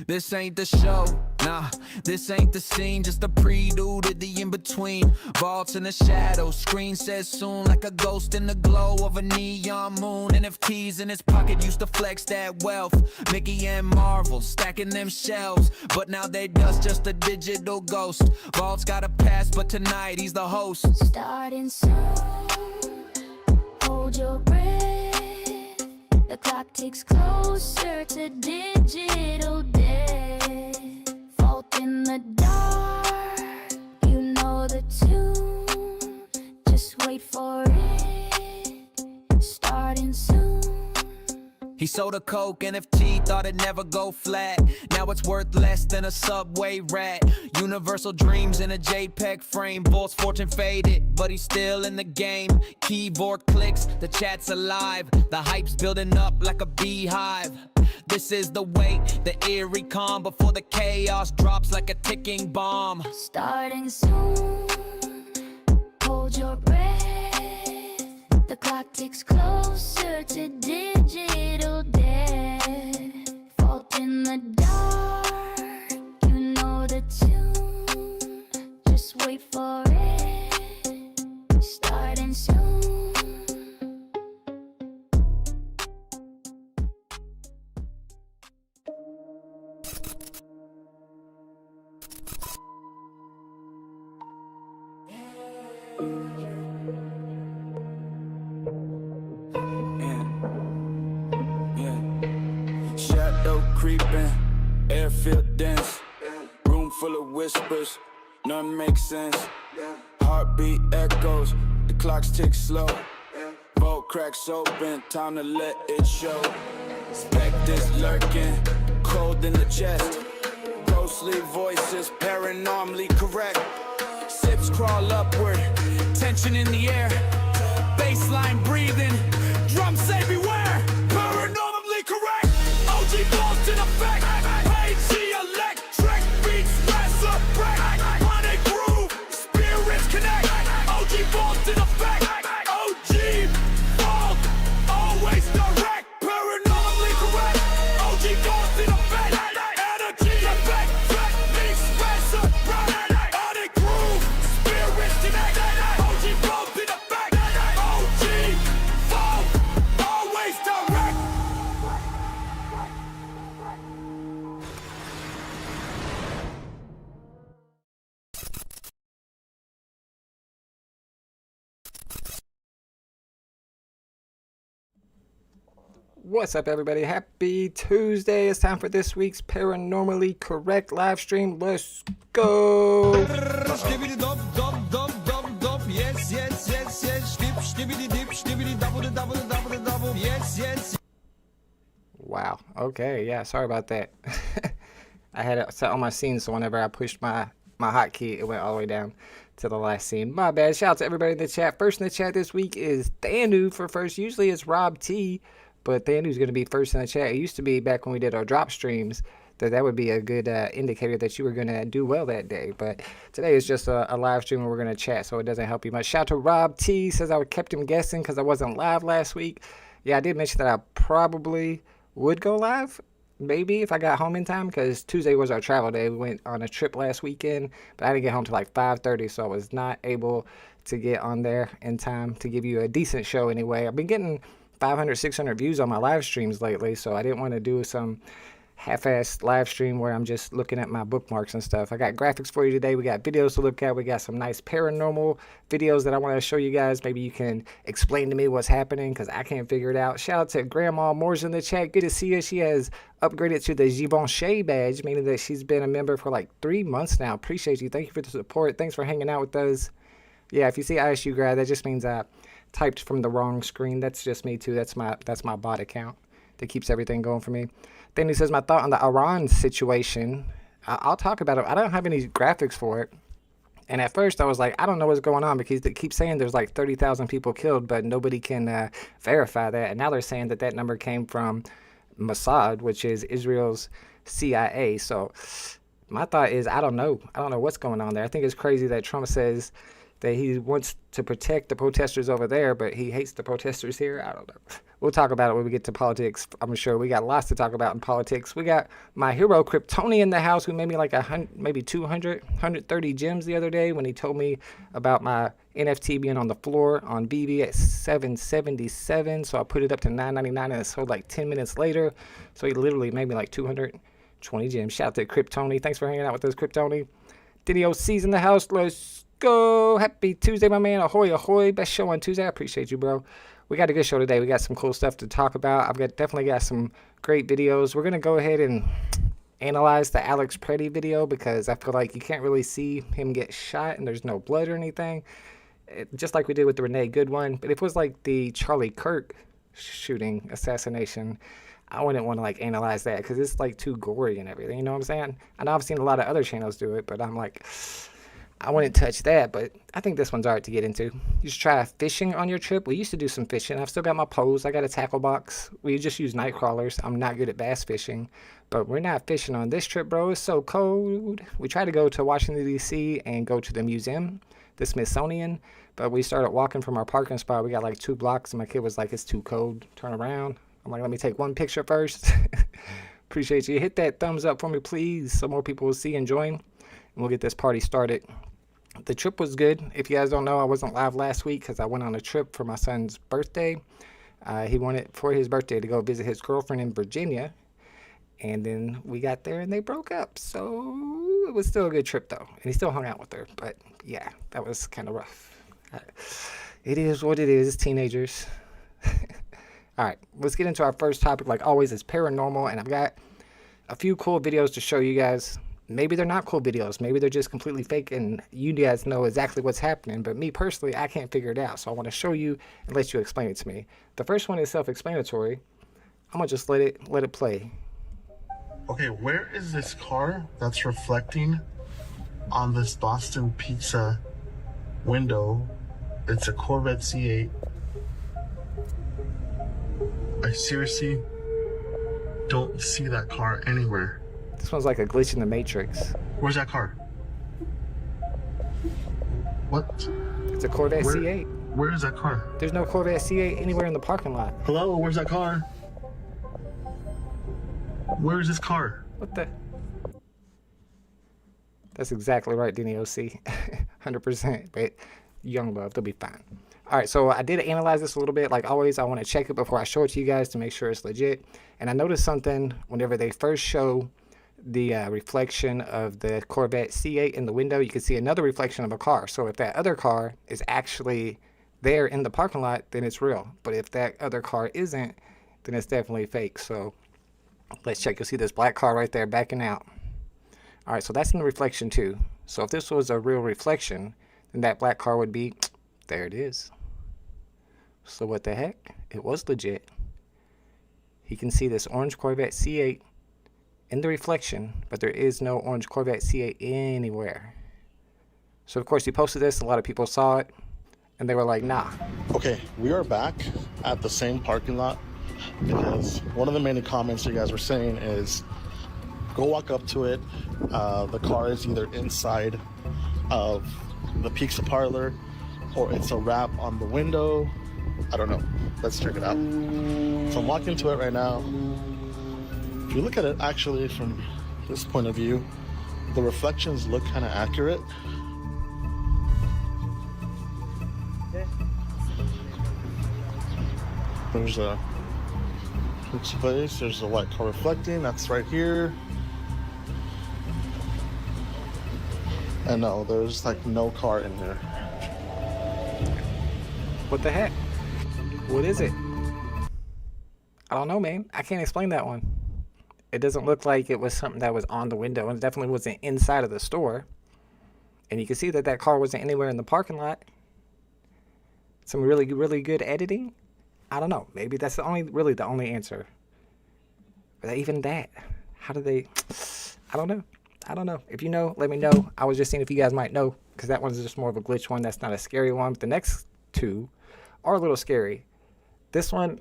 This ain't the show, nah, this ain't the scene, just a prelude to the in-between. Vaults in the shadows, screen says soon, like a ghost in the glow of a neon moon. NFTs in his pocket used to flex that wealth. Mickey and Marvel stacking them shelves, but now they dust, just a digital ghost. Vault's got a pass, but tonight he's the host. Starting soon, hold your breath. The clock ticks closer to digital death. Fault in the dark, you know the tune. Just wait for it, starting soon. He sold a Coke NFT, thought it'd never go flat. Now it's worth less than a Subway rat. Universal dreams in a JPEG frame. Volt's fortune faded, but he's still in the game. Keyboard clicks, the chat's alive. The hype's building up like a beehive. This is the wait, the eerie calm before the chaos drops like a ticking bomb. Starting soon, hold your breath. The clock ticks closer to digital death. Fault in the dark, you know the tune. Just wait for it, starting soon. Shadow creeping, air feel dense. Room full of whispers, none make sense. Heartbeat echoes, the clocks tick slow. Vault cracks open, time to let it show. Specters lurking, cold in the chest. Ghostly voices, paranormally correct. Sips crawl upward, tension in the air. Baseline breathing, drums say beware. Paranormally correct, OG balls in effect. AC electric, beats resurrect. Panic groove, spirits connect. OG balls in effect. OG vault, always direct. Paranormally correct, OG balls in effect. Energy effect, techniques resurrect. Panic groove, spirits connect. OG balls in effect. OG vault, always direct. What's up, everybody? Happy Tuesday. It's time for this week's Paranormally Correct live stream. Let's go. Stibbidi dop dop dop dop dop. Yes yes yes yes. Stibbidi dip stibbidi double double double. Yes yes. Wow. Okay. Yeah. Sorry about that. I had it set on my scene, so whenever I pushed my hotkey, it went all the way down to the last scene. My bad. Shout out to everybody in the chat. First in the chat this week is Thanu for first. Usually it's Rob T, but Thanu's going to be first in the chat. It used to be back when we did our drop streams that would be a good indicator that you were going to do well that day. But today is just a live stream where we're going to chat, so it doesn't help you much. Shout out to Rob T. Says I kept him guessing because I wasn't live last week. Yeah, I did mention that I probably would go live, maybe if I got home in time, because Tuesday was our travel day. We went on a trip last weekend, but I didn't get home till like 5:30, so I was not able to get on there in time to give you a decent show anyway. I've been getting 500, 600 views on my live streams lately, so I didn't want to do some half-assed live stream where I'm just looking at my bookmarks and stuff. I got graphics for you today. We got videos to look at. We got some nice paranormal videos that I want to show you guys. Maybe you can explain to me what's happening because I can't figure it out. Shout out to Grandma Moore's in the chat. Good to see her. She has upgraded to the Givenchy badge, meaning that she's been a member for like 3 months now. Appreciate you. Thank you for the support. Thanks for hanging out with us. Yeah, if you see ISU grad, that just means I typed from the wrong screen. That's just me too. That's my bot account that keeps everything going for me. Then he says my thought on the Iran situation. I'll talk about it. I don't have any graphics for it. And at first I was like, I don't know what's going on because they keep saying there's like 30,000 people killed, but nobody can verify that. And now they're saying that number came from Mossad, which is Israel's CIA. So my thought is, I don't know. I don't know what's going on there. I think it's crazy that Trump says that he wants to protect the protesters over there, but he hates the protesters here. I don't know. We'll talk about it when we get to politics. I'm sure we got lots to talk about in politics. We got my hero Kryptoni in the house, who made me like maybe 130 gems the other day when he told me about my NFT being on the floor on VeVe at 777. So I put it up to 999 and it sold like 10 minutes later. So he literally made me like 220 gems. Shout out to Kryptoni. Thanks for hanging out with us, Kryptoni. Diddy OC's in the house. Let's go. Happy Tuesday, my man. Ahoy, ahoy. Best show on Tuesday. I appreciate you, bro. We got a good show today. We got some cool stuff to talk about. Definitely got some great videos. We're going to go ahead and analyze the Alex Pretti video because I feel like you can't really see him get shot and there's no blood or anything. Just like we did with the Renee Good one. But if it was like the Charlie Kirk shooting assassination, I wouldn't want to like analyze that because it's like too gory and everything. You know what I'm saying? I know I've seen a lot of other channels do it, but I'm like, I wouldn't touch that. But I think this one's alright to get into. You should try fishing on your trip. We used to do some fishing. I've still got my poles. I got a tackle box. We just use night crawlers. I'm not good at bass fishing, but we're not fishing on this trip, bro. It's so cold. We tried to go to Washington, D.C. and go to the museum, the Smithsonian, but we started walking from our parking spot. We got like 2 blocks, and my kid was like, it's too cold. Turn around. I'm like, let me take one picture first. Appreciate you. Hit that thumbs up for me, please, so more people will see and join, and we'll get this party started. The trip was good. If you guys don't know, I wasn't live last week because I went on a trip for my son's birthday. He wanted for his birthday to go visit his girlfriend in Virginia, and then we got there and they broke up. So it was still a good trip though, and he still hung out with her. But yeah, that was kind of rough. It is what it is, teenagers. All right, let's get into our first topic. Like always, it's paranormal, and I've got a few cool videos to show you guys. Maybe they're not cool videos. Maybe they're just completely fake, and you guys know exactly what's happening. But me personally, I can't figure it out. So I want to show you and let you explain it to me. The first one is self-explanatory. I'm gonna just let it play. Okay, where is this car that's reflecting on this Boston Pizza window? It's a Corvette C8. I seriously don't see that car anywhere. This one's like a glitch in the Matrix. Where's that car? What? It's a Corvette C8. Where is that car? There's no Corvette C8 anywhere in the parking lot. Hello, where's that car? Where is this car? What the? That's exactly right, DNOC. 100%. But young love, they'll be fine. All right, so I did analyze this a little bit. Like always, I want to check it before I show it to you guys to make sure it's legit. And I noticed something whenever they first show the reflection of the Corvette C8 in the window, you can see another reflection of a car. So if that other car is actually there in the parking lot, then it's real. But if that other car isn't, then it's definitely fake. So let's check. You'll see this black car right there backing out. All right, so that's in the reflection too. So if this was a real reflection, then that black car would be, there it is. So what the heck? It was legit. He can see this orange Corvette C8 in the reflection, but there is no orange Corvette C8 anywhere. So of course he posted this, a lot of people saw it, and they were like, nah. Okay, we are back at the same parking lot because one of the main comments you guys were saying is go walk up to it. The car is either inside of the pizza parlor or it's a wrap on the window. I don't know. Let's check it out. So I'm walking to it right now. If you look at it actually from this point of view, the reflections look kind of accurate. There's a pizza place, there's a white car reflecting, that's right here. And no, there's like no car in here. What the heck? What is it? I don't know, man. I can't explain that one. It doesn't look like it was something that was on the window, and it definitely wasn't inside of the store. And you can see that that car wasn't anywhere in the parking lot. Some really, really good editing. I don't know. Maybe that's the only answer. But even that, how do they? I don't know. If you know, let me know. I was just seeing if you guys might know, because that one's just more of a glitch one. That's not a scary one. But the next two are a little scary. This one,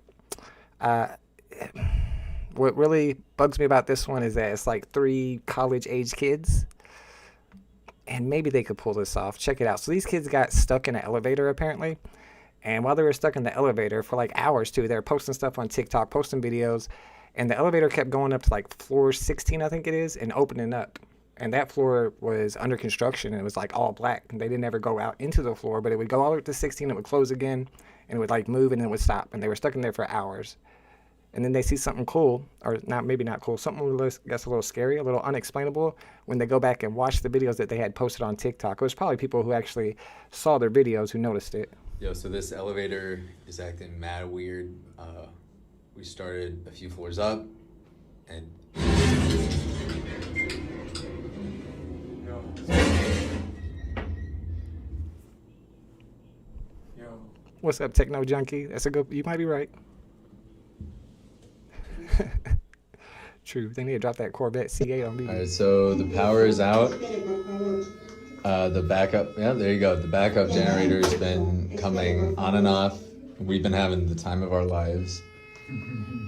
what really bugs me about this one is that it's like 3 college-age kids. and maybe they could pull this off. Check it out. So these kids got stuck in an elevator apparently, and while they were stuck in the elevator for like hours too, they were posting stuff on TikTok, posting videos, and the elevator kept going up to like floor 16, I think it is, and opening up. And that floor was under construction, and it was like all black. And they didn't ever go out into the floor, but it would go all the way up to 16, it would close again, and it would like move, and then it would stop. And they were stuck in there for hours. And then they see something cool, or not, maybe not cool, something that's a little scary, a little unexplainable, when they go back and watch the videos that they had posted on TikTok. It was probably people who actually saw their videos who noticed it. Yo, so this elevator is acting mad weird. We started a few floors up, and What's up, Techno Junkie? That's a good, you might be right. True, they need to drop that Corvette C8 on me. all right, so the power is out. The backup, yeah, there you go. The backup generator's been coming on and off. We've been having the time of our lives.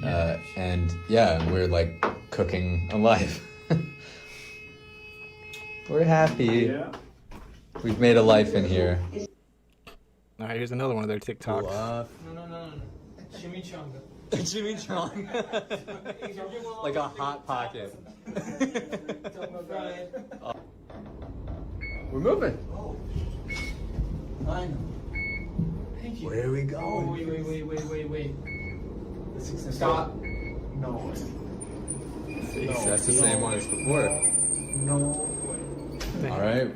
And yeah, we're like cooking a life. We're happy. Yeah. We've made a life in here. All right, here's another one of their TikToks. No. Chimichanga. Chimichanga. Like a hot pocket. We're moving. Fine. Thank you. Where are we Oh, going? wait. Stop. No. That's the same one as before. No. All right.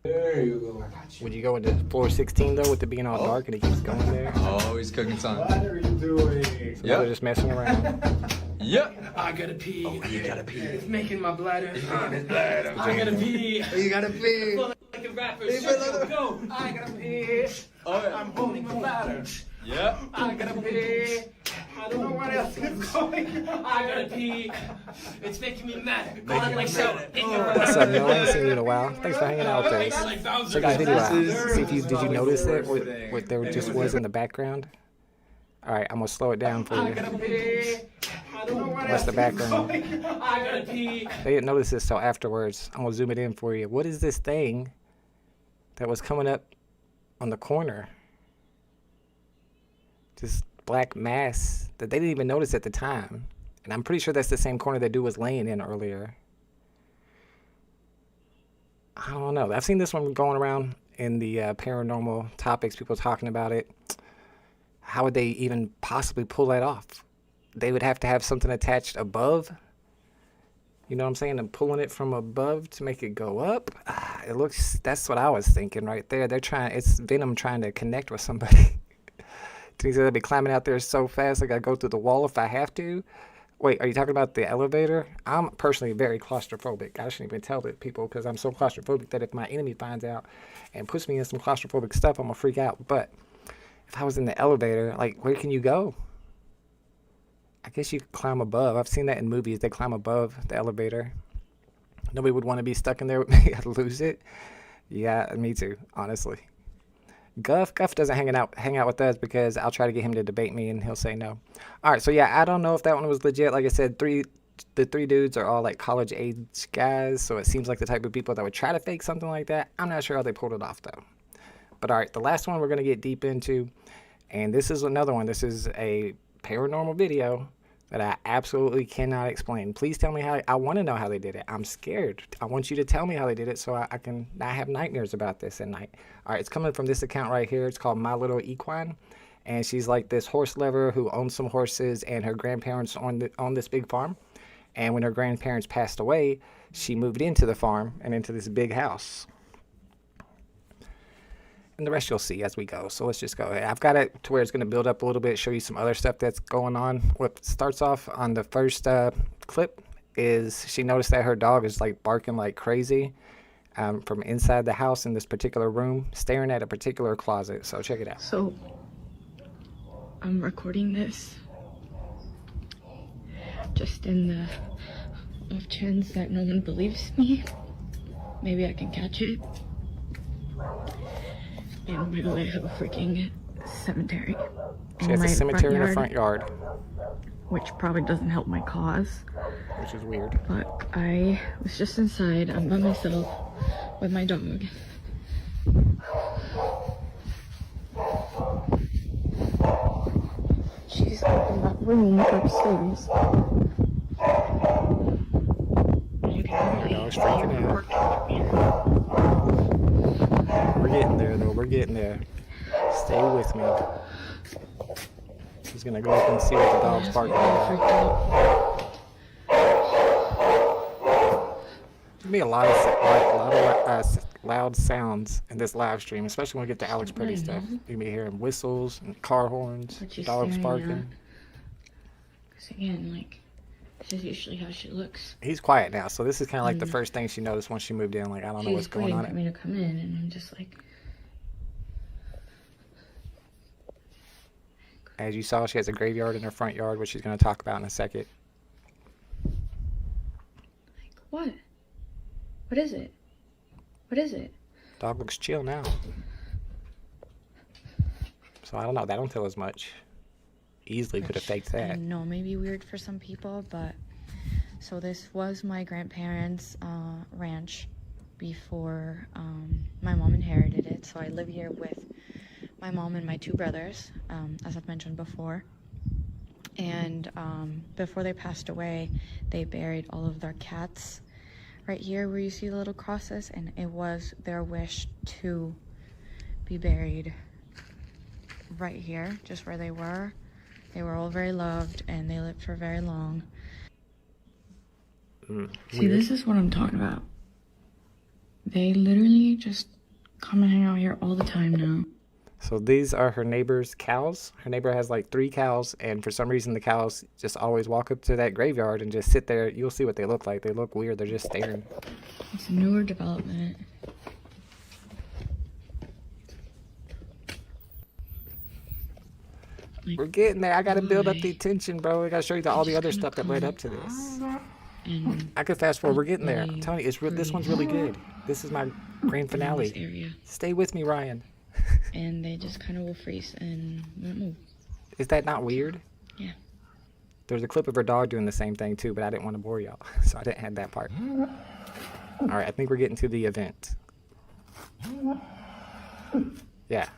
There you go. Would you go into floor 16 though, with it being all dark and it keeps going there? Oh, he's cooking something. What are you doing? So now Yep. they're just messing around. Yep. I gotta pee. Oh, you gotta pee. It's making my bladder. bladder. I gotta pee. You gotta pee. Like a rapper. Shut go. I gotta pee. I'm holding my bladder. Yep. I gotta pee. I don't know what else is going. I gotta pee. It's making me mad. Go on, like so. What's up, yo? I ain't seen you in a while. Thanks for hanging out with us. Check out the video out. See if you, did you notice that? What there just was in the background? All right, I'm gonna slow it down for you. What's the background? I gotta pee. They didn't notice this till afterwards. I'm gonna zoom it in for you. What is this thing that was coming up on the corner? This black mass that they didn't even notice at the time. And I'm pretty sure that's the same corner that dude was laying in earlier. I don't know. I've seen this one going around in the paranormal topics, people talking about it. How would they even possibly pull that off? They would have to have something attached above. You know what I'm saying? And pulling it from above to make it go up. It looks, that's what I was thinking right there. They're trying, it's Venom trying to connect with somebody. Things that I'd be climbing out there so fast, I gotta go through the wall if I have to. Wait, are you talking about the elevator? I'm personally very claustrophobic. I shouldn't even tell the people because I'm so claustrophobic that if my enemy finds out and puts me in some claustrophobic stuff, I'm gonna freak out. But if I was in the elevator, like, where can you go? I guess you could climb above. I've seen that in movies. They climb above the elevator. Nobody would want to be stuck in there with me. I'd lose it. Yeah, me too, honestly. Guff doesn't hang out with us because I'll try to get him to debate me and he'll say no. All right, so yeah, I don't know if that one was legit. Like I said, the three dudes are all like college age guys, so it seems like the type of people that would try to fake something like that. I'm not sure how they pulled it off though. But all right, the last one we're gonna get deep into, and this is another one. This is a paranormal video that I absolutely cannot explain. Please tell me how. I want to know how they did it. I'm scared. I want you to tell me how they did it so I can not have nightmares about this at night. All right, it's coming from this account right here. It's called My Little Equine, and she's like this horse lover who owns some horses, and her grandparents own this big farm. And when her grandparents passed away, she moved into the farm and into this big house. And the rest you'll see as we go. So let's just go. I've got it to where it's going to build up a little bit, show you some other stuff that's going on. What starts off on the first clip is she noticed that her dog is like barking like crazy from inside the house in this particular room, staring at a particular closet. So check it out. So, I'm recording this just in the off chance that no one believes me. Maybe I can catch it. And we really have a freaking cemetery. She has a cemetery in her front yard. Which probably doesn't help my cause. which is weird. But I was just inside. I'm by myself with my dog. She's in that room upstairs. You can Dog's freaking out. We're getting there, though. We're getting there. Stay with me. She's gonna go up and see what the dog's barking about. There'll be a lot of loud sounds in this live stream, especially when we get to Alex Pretti stuff. You'll be hearing whistles and car horns, dogs barking. Because again, like, this is usually how she looks. He's quiet now, so this is kind of like the first thing she noticed once she moved in. Like, I don't know what's going on. She was waiting for me to come in, and I'm just like... As you saw, she has a graveyard in her front yard, which she's going to talk about in a second. Like, what? What is it? What is it? Dog looks chill now. So I don't know. That don't tell us much. Easily could have faked that. I know, maybe weird for some people, but... So this was my grandparents' ranch before my mom inherited it. So I live here with my mom and my two brothers, as I've mentioned before. And before they passed away, they buried all of their cats right here where you see the little crosses, and it was their wish to be buried right here, just where they were. They were all very loved, and they lived for very long. See, this is what I'm talking about. They literally just come and hang out here all the time now. So these are her neighbor's cows. Her neighbor has like 3 cows, and for some reason the cows just always walk up to that graveyard and just sit there. You'll see what they look like. They look weird. They're just staring. It's a newer development. Like, we're getting there. I gotta build up the attention, bro. I gotta show you all the other stuff that led up to this. I could fast forward. We're getting there. I'm telling you, this one's really good. This is my grand finale. Area. Stay with me, Ryan. And they just kind of will freeze and won't move. Is that not weird? Yeah. There's a clip of her dog doing the same thing too, but I didn't want to bore y'all, so I didn't have that part. All right, I think we're getting to the event. Yeah,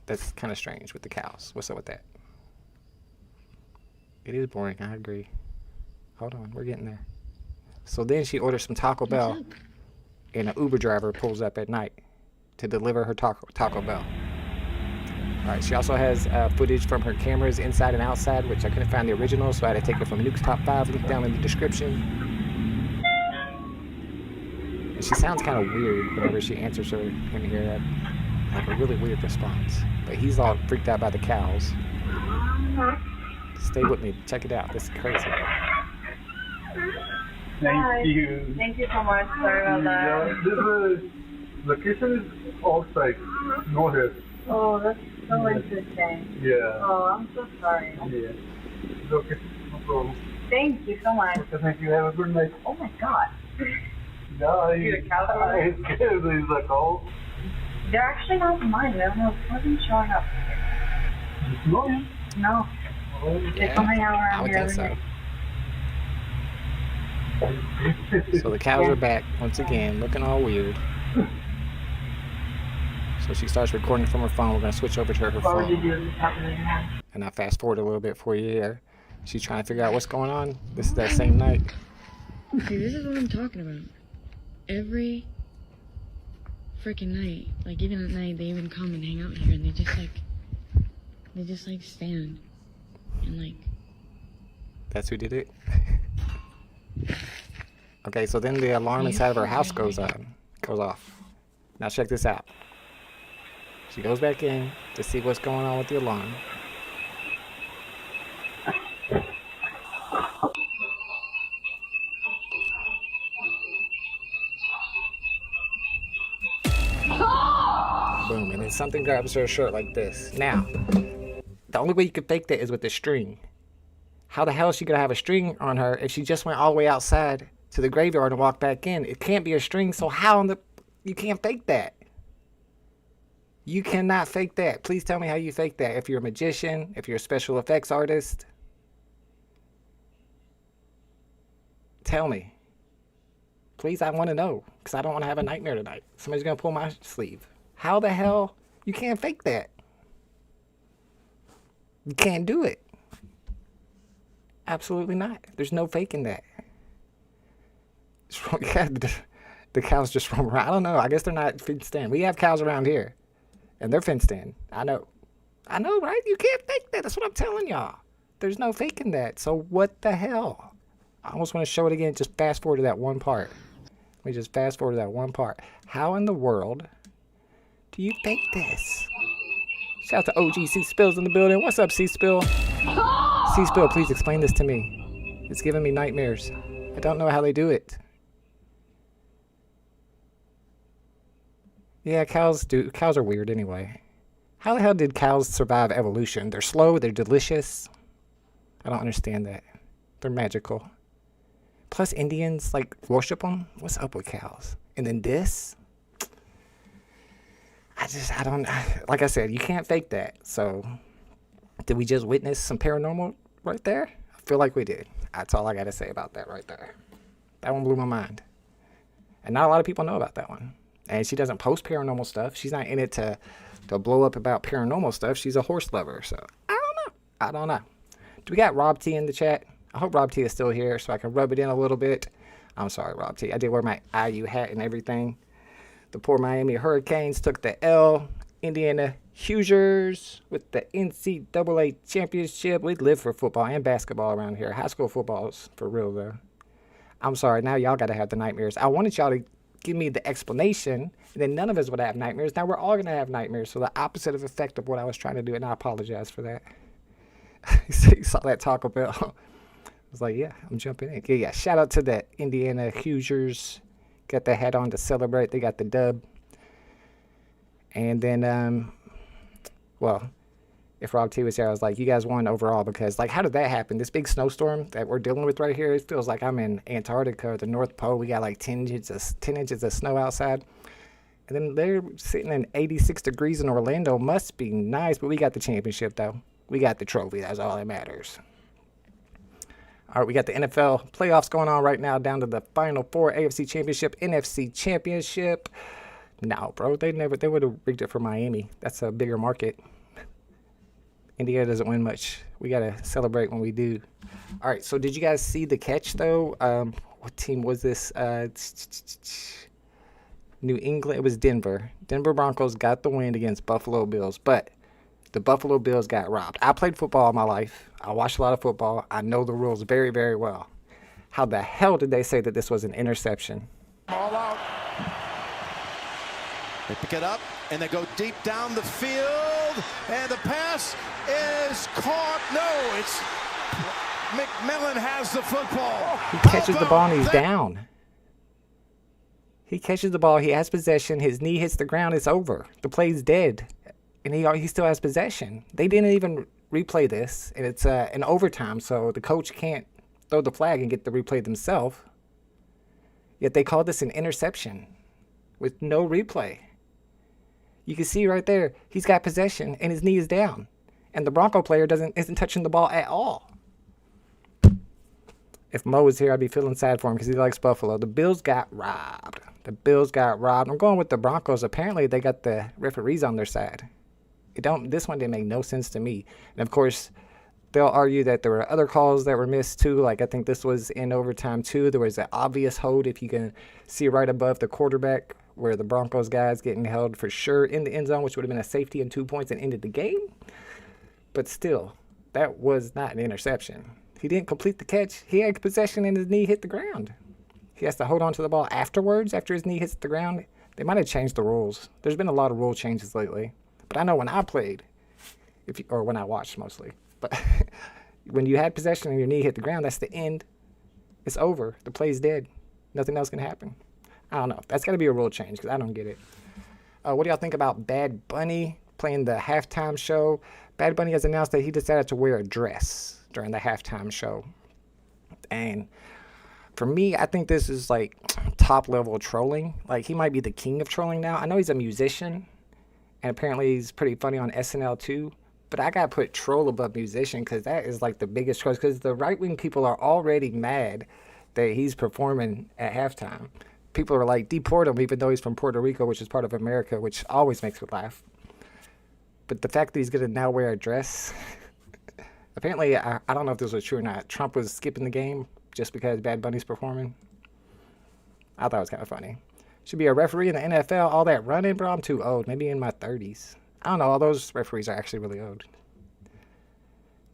that's kind of strange with the cows. What's up with that? It is boring, I agree. Hold on, we're getting there. So then she orders some Taco Bell, and an Uber driver pulls up at night to deliver her Taco Bell. All right, she also has footage from her cameras inside and outside, which I couldn't find the original, so I had to take it from Nuke's Top 5, link down in the description. And she sounds kind of weird whenever she answers her in here, like a really weird response. But he's all freaked out by the cows. Stay with me, check it out, this is crazy. Thank you. Thank you so much. Sorry about that. Yeah, this location is outside. No here. Oh, that's so interesting. Yeah. Oh, I'm so sorry. Yeah. It's okay. No problem. Thank you so much. Okay, thank you. Have a good night. Oh my god. Yeah, You're a cow? it's scared. He's like, oh. They're actually not mine. I don't know. It wasn't showing up. No, yeah. No. They're coming out I around would here think every so. day. So the cows are back once again, looking all weird. So she starts recording from her phone. We're going to switch over to her phone. And I'll fast forward a little bit for you here. She's trying to figure out what's going on. This is that same night. See, this is what I'm talking about. Every freaking night, like even at night, they even come and hang out here, and they just like stand and like. That's who did it? Okay, so then the alarm inside of her house goes off. Now check this out. She goes back in to see what's going on with the alarm. Boom, and then something grabs her shirt like this. Now, the only way you can fake that is with the string. How the hell is she gonna have a string on her if she just went all the way outside to the graveyard and walked back in? It can't be a string, so how in the... You can't fake that. You cannot fake that. Please tell me how you fake that. If you're a magician, if you're a special effects artist. Tell me. Please, I want to know, because I don't want to have a nightmare tonight. Somebody's going to pull my sleeve. How the hell? You can't fake that. You can't do it. Absolutely not. There's no faking that. Yeah, the cows just roam around. I don't know. I guess they're not fenced in. We have cows around here, and they're fenced in. I know, right? You can't fake that. That's what I'm telling y'all. There's no faking that. So what the hell? I almost want to show it again. Just fast forward to that one part. Let me just fast forward to that one part. How in the world do you fake this? Shout out to OG C-Spills in the building. What's up, C-Spill? C-Spill, please explain this to me. It's giving me nightmares. I don't know how they do it. Yeah, cows are weird anyway. How the hell did cows survive evolution? They're slow, they're delicious. I don't understand that. They're magical. Plus Indians, like, worship them. What's up with cows? And then this? I don't, like I said, you can't fake that. So, did we just witness some paranormal right there? I feel like we did. That's all I got to say about that right there. That one blew my mind. And not a lot of people know about that one. And she doesn't post paranormal stuff. She's not in it to blow up about paranormal stuff. She's a horse lover. So, I don't know. Do we got Rob T in the chat? I hope Rob T is still here so I can rub it in a little bit. I'm sorry, Rob T. I did wear my IU hat and everything. The poor Miami Hurricanes took the L. Indiana Hoosiers with the NCAA championship. We live for football and basketball around here. High school football's for real, though. I'm sorry. Now y'all got to have the nightmares. I wanted y'all to give me the explanation, and then none of us would have nightmares. Now we're all going to have nightmares. So the opposite of effect of what I was trying to do, and I apologize for that. You saw that Taco Bell. I was like, yeah, I'm jumping in. Yeah, shout out to the Indiana Hoosiers. Got the hat on to celebrate. They got the dub. And then, well, if Rob T was here, I was like, you guys won overall because, like, how did that happen? This big snowstorm that we're dealing with right here, it feels like I'm in Antarctica or the North Pole. We got like 10 inches of snow outside. And then they're sitting in 86 degrees in Orlando. Must be nice, but we got the championship, though. We got the trophy. That's all that matters. All right, we got the NFL playoffs going on right now, down to the Final Four, AFC Championship, NFC Championship. No, bro, they would have rigged it for Miami. That's a bigger market. Indiana doesn't win much. We got to celebrate when we do. All right, so did you guys see the catch, though? What team was this? New England. It was Denver. Denver Broncos got the win against Buffalo Bills, but the Buffalo Bills got robbed. I played football all my life. I watched a lot of football. I know the rules very, very well. How the hell did they say that this was an interception? All out. They pick it up and they go deep down the field, and the pass is caught. No, it's McMillan has the football. He catches the ball and he's down. He catches the ball. He has possession. His knee hits the ground. It's over. The play's dead. And he still has possession. They didn't even replay this. And it's an overtime, so the coach can't throw the flag and get the replay themselves. Yet they called this an interception with no replay. You can see right there, he's got possession and his knee is down. And the Bronco player isn't touching the ball at all. If Mo was here, I'd be feeling sad for him because he likes Buffalo. The Bills got robbed. The Bills got robbed. I'm going with the Broncos. Apparently, they got the referees on their side. This one didn't make no sense to me. And, of course, they'll argue that there were other calls that were missed, too. Like, I think this was in overtime, too. There was an obvious hold, if you can see right above the quarterback, where the Broncos guys getting held for sure in the end zone, which would have been a safety and 2 points and ended the game. But still, that was not an interception. He didn't complete the catch. He had possession and his knee hit the ground. He has to hold on to the ball afterwards, after his knee hits the ground. They might have changed the rules. There's been a lot of rule changes lately. But I know when I played, or when I watched mostly, but when you had possession and your knee hit the ground, that's the end. It's over. The play's dead. Nothing else can happen. I don't know. That's got to be a rule change because I don't get it. What do y'all think about Bad Bunny playing the halftime show? Bad Bunny has announced that he decided to wear a dress during the halftime show. And for me, I think this is like top level trolling. Like, he might be the king of trolling now. I know he's a musician, and apparently he's pretty funny on SNL too. But I got to put troll above musician because that is like the biggest troll. Because the right-wing people are already mad that he's performing at halftime. People are like, deport him, even though he's from Puerto Rico, which is part of America, which always makes me laugh. But the fact that he's going to now wear a dress, apparently, I don't know if this was true or not, Trump was skipping the game just because Bad Bunny's performing. I thought it was kind of funny. Should be a referee in the NFL, all that running, bro, I'm too old, maybe in my 30s. I don't know, all those referees are actually really old.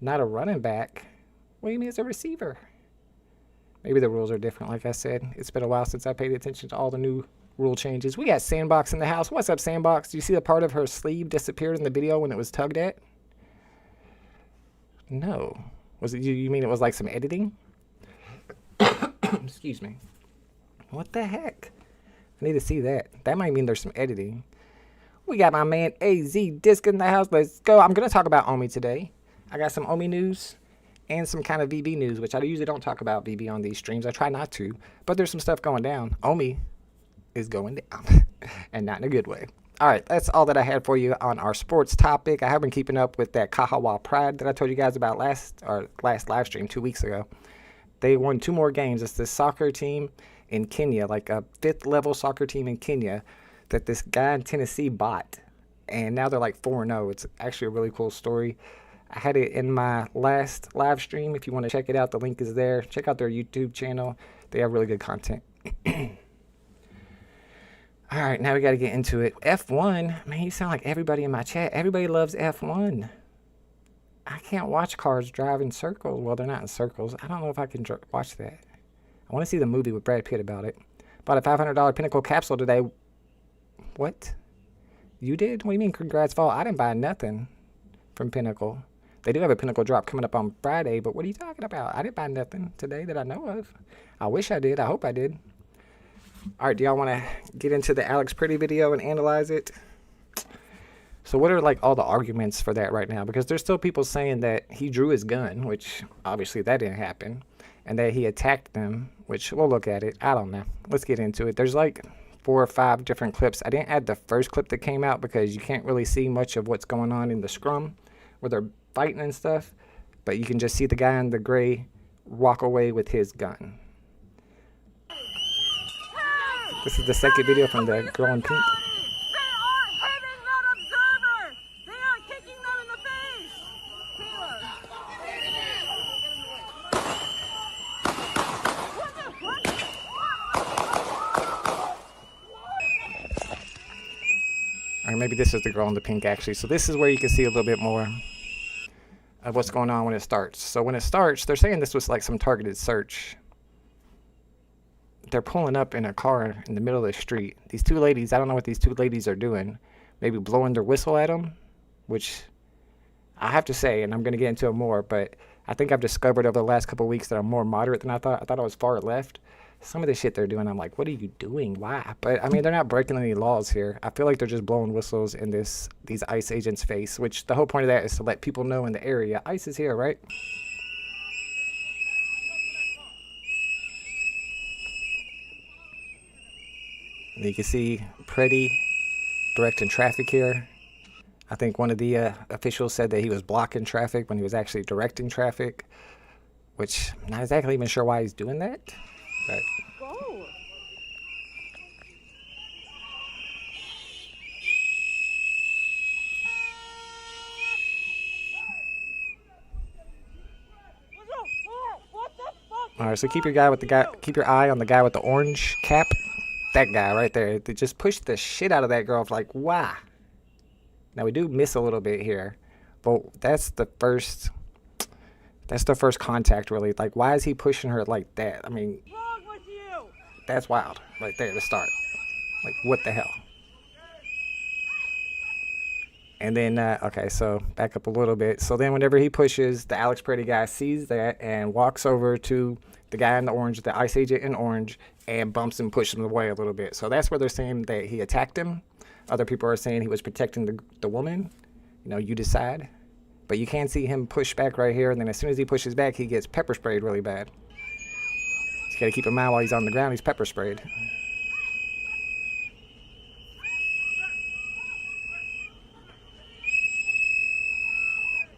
Not a running back. What do you mean it's a receiver? Maybe the rules are different, like I said. It's been a while since I paid attention to all the new rule changes. We got Sandbox in the house. What's up, Sandbox? Do you see the part of her sleeve disappeared in the video when it was tugged at? No. Was it you mean it was like some editing? Excuse me. What the heck? I need to see that. That might mean there's some editing. We got my man AZ Disc in the house. Let's go. I'm going to talk about Omi today. I got some Omi news and some kind of VeVe news, which I usually don't talk about VeVe on these streams. I try not to, but there's some stuff going down. Omi is going down, and not in a good way. All right, that's all that I had for you on our sports topic. I have been keeping up with that Kahawa Pride that I told you guys about last live stream 2 weeks ago. They won 2 more games. It's this soccer team in Kenya, like a 5th level soccer team in Kenya that this guy in Tennessee bought, and now they're like 4-0. It's actually a really cool story. I had it in my last live stream. If you want to check it out, the link is there. Check out their YouTube channel. They have really good content. All right, now we got to get into it. F1, man, you sound like everybody in my chat. Everybody loves F1. I can't watch cars drive in circles. Well, they're not in circles. I don't know if I can watch that. I want to see the movie with Brad Pitt about it. Bought a $500 Pinnacle capsule today. What? You did? What do you mean, congrats, Vol? I didn't buy nothing from Pinnacle. They do have a Pinnacle drop coming up on Friday, but what are you talking about? I didn't buy nothing today that I know of. I wish I did. I hope I did. All right, do y'all want to get into the Alex Pretti video and analyze it? So what are like all the arguments for that right now? Because there's still people saying that he drew his gun, which obviously that didn't happen, and that he attacked them, which we'll look at it. I don't know. Let's get into it. There's like 4 or 5 different clips. I didn't add the first clip that came out because you can't really see much of what's going on in the scrum where they're fighting and stuff, but you can just see the guy in the gray walk away with his gun. This is the second video from the girl in pink. Or maybe this is the girl in the pink actually. So this is where you can see a little bit more of what's going on when it starts. So when it starts, they're saying this was like some targeted search. They're pulling up in a car in the middle of the street. These 2 ladies, I don't know what these 2 ladies are doing. Maybe blowing their whistle at them, which I have to say, and I'm going to get into it more, but I think I've discovered over the last couple of weeks that I'm more moderate than I thought. I thought I was far left. Some of the shit they're doing, I'm like, what are you doing? Why? But I mean, they're not breaking any laws here. I feel like they're just blowing whistles in these ICE agents' face, which the whole point of that is to let people know in the area, ICE is here, right? And you can see Pretti directing traffic here. I think one of the officials said that he was blocking traffic when he was actually directing traffic, which I'm not exactly even sure why he's doing that. But all right, so keep your eye on the guy with the orange cap. That guy right there. They just pushed the shit out of that girl. Like, why? Now we do miss a little bit here, but that's the first contact really. Like, why is he pushing her like that? I mean, that's wild right there to start. Like, what the hell? And then, okay, so back up a little bit. So then whenever he pushes, the Alex Pretti guy sees that and walks over to the guy in the orange, the ICE agent in orange, and bumps and pushes him away a little bit. So that's where they're saying that he attacked him. Other people are saying he was protecting the woman. You know, you decide. But you can see him push back right here, and then as soon as he pushes back, he gets pepper sprayed really bad. You gotta keep in mind while he's on the ground, he's pepper sprayed.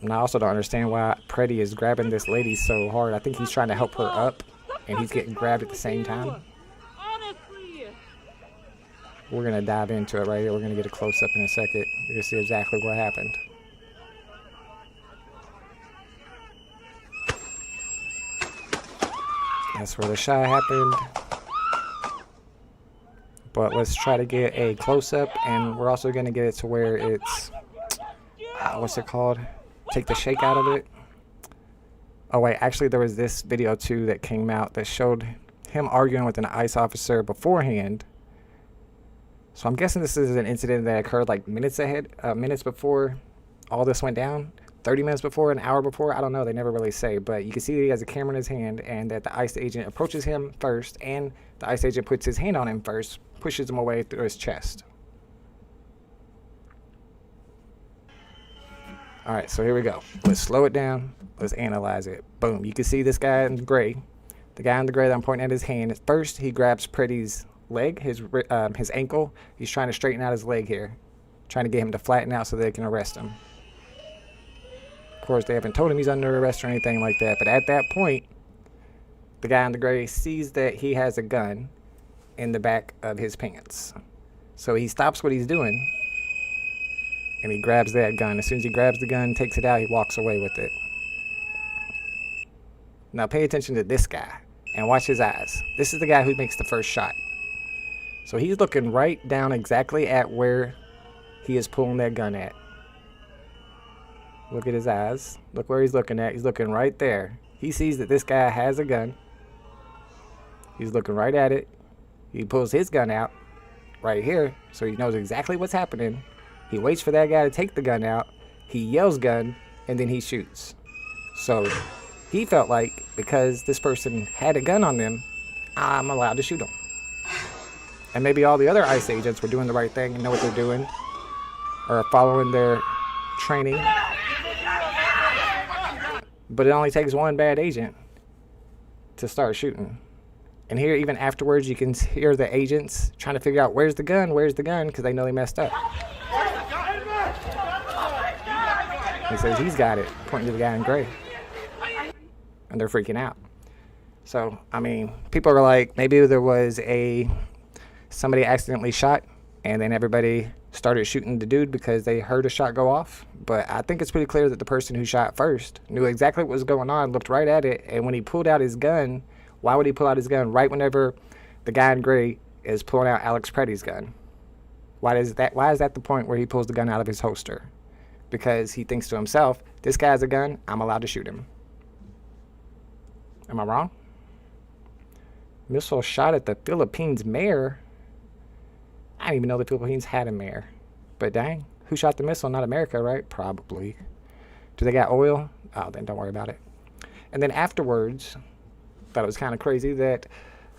And I also don't understand why Pretti is grabbing this lady so hard. I think he's trying to help her up. and he's getting grabbed at the same time. We're going to dive into it right here. We're going to get a close-up in a second. You're going to see exactly what happened. That's where the shot happened. But let's try to get a close-up, and we're also going to get it to where it's, what's it called? Take the shake out of it. Oh wait, actually there was this video too that came out that showed him arguing with an ICE officer beforehand. So I'm guessing this is an incident that occurred like minutes before all this went down. 30 minutes before, an hour before, I don't know, they never really say, but you can see that he has a camera in his hand and that the ICE agent approaches him first, and the ICE agent puts his hand on him first, pushes him away through his chest. Alright, so here we go. Let's slow it down. Let's analyze it. Boom. You can see this guy in gray. The guy in the gray that I'm pointing at his hand. First, he grabs Pretti's leg, his ankle. He's trying to straighten out his leg here. Trying to get him to flatten out so they can arrest him. Of course, they haven't told him he's under arrest or anything like that. But at that point, the guy in the gray sees that he has a gun in the back of his pants. So he stops what he's doing. And he grabs that gun. As soon as he grabs the gun, takes it out, he walks away with it. Now pay attention to this guy and watch his eyes. This is the guy who makes the first shot. So he's looking right down exactly at where he is pulling that gun at. Look at his eyes. Look where he's looking at. He's looking right there. He sees that this guy has a gun. He's looking right at it. He pulls his gun out right here, so he knows exactly what's happening. He waits for that guy to take the gun out. He yells gun, and then he shoots. So he felt like because this person had a gun on them, I'm allowed to shoot him. And maybe all the other ICE agents were doing the right thing and know what they're doing, or following their training. But it only takes one bad agent to start shooting. And here, even afterwards, you can hear the agents trying to figure out where's the gun, because they know they messed up. He says he's got it, pointing to the guy in gray. And they're freaking out. So, I mean, people are like, maybe there was somebody accidentally shot, and then everybody started shooting the dude because they heard a shot go off. But I think it's pretty clear that the person who shot first knew exactly what was going on, looked right at it, and when he pulled out his gun, why would he pull out his gun right whenever the guy in gray is pulling out Alex Pretti's gun? Why is that the point where he pulls the gun out of his holster? Because he thinks to himself, this guy has a gun, I'm allowed to shoot him. Am I wrong? Missile shot at the Philippines mayor. I didn't even know the Philippines had a mayor. But dang, who shot the missile? Not America, right? Probably. Do they got oil? Oh, then don't worry about it. And then afterwards, thought it was kind of crazy that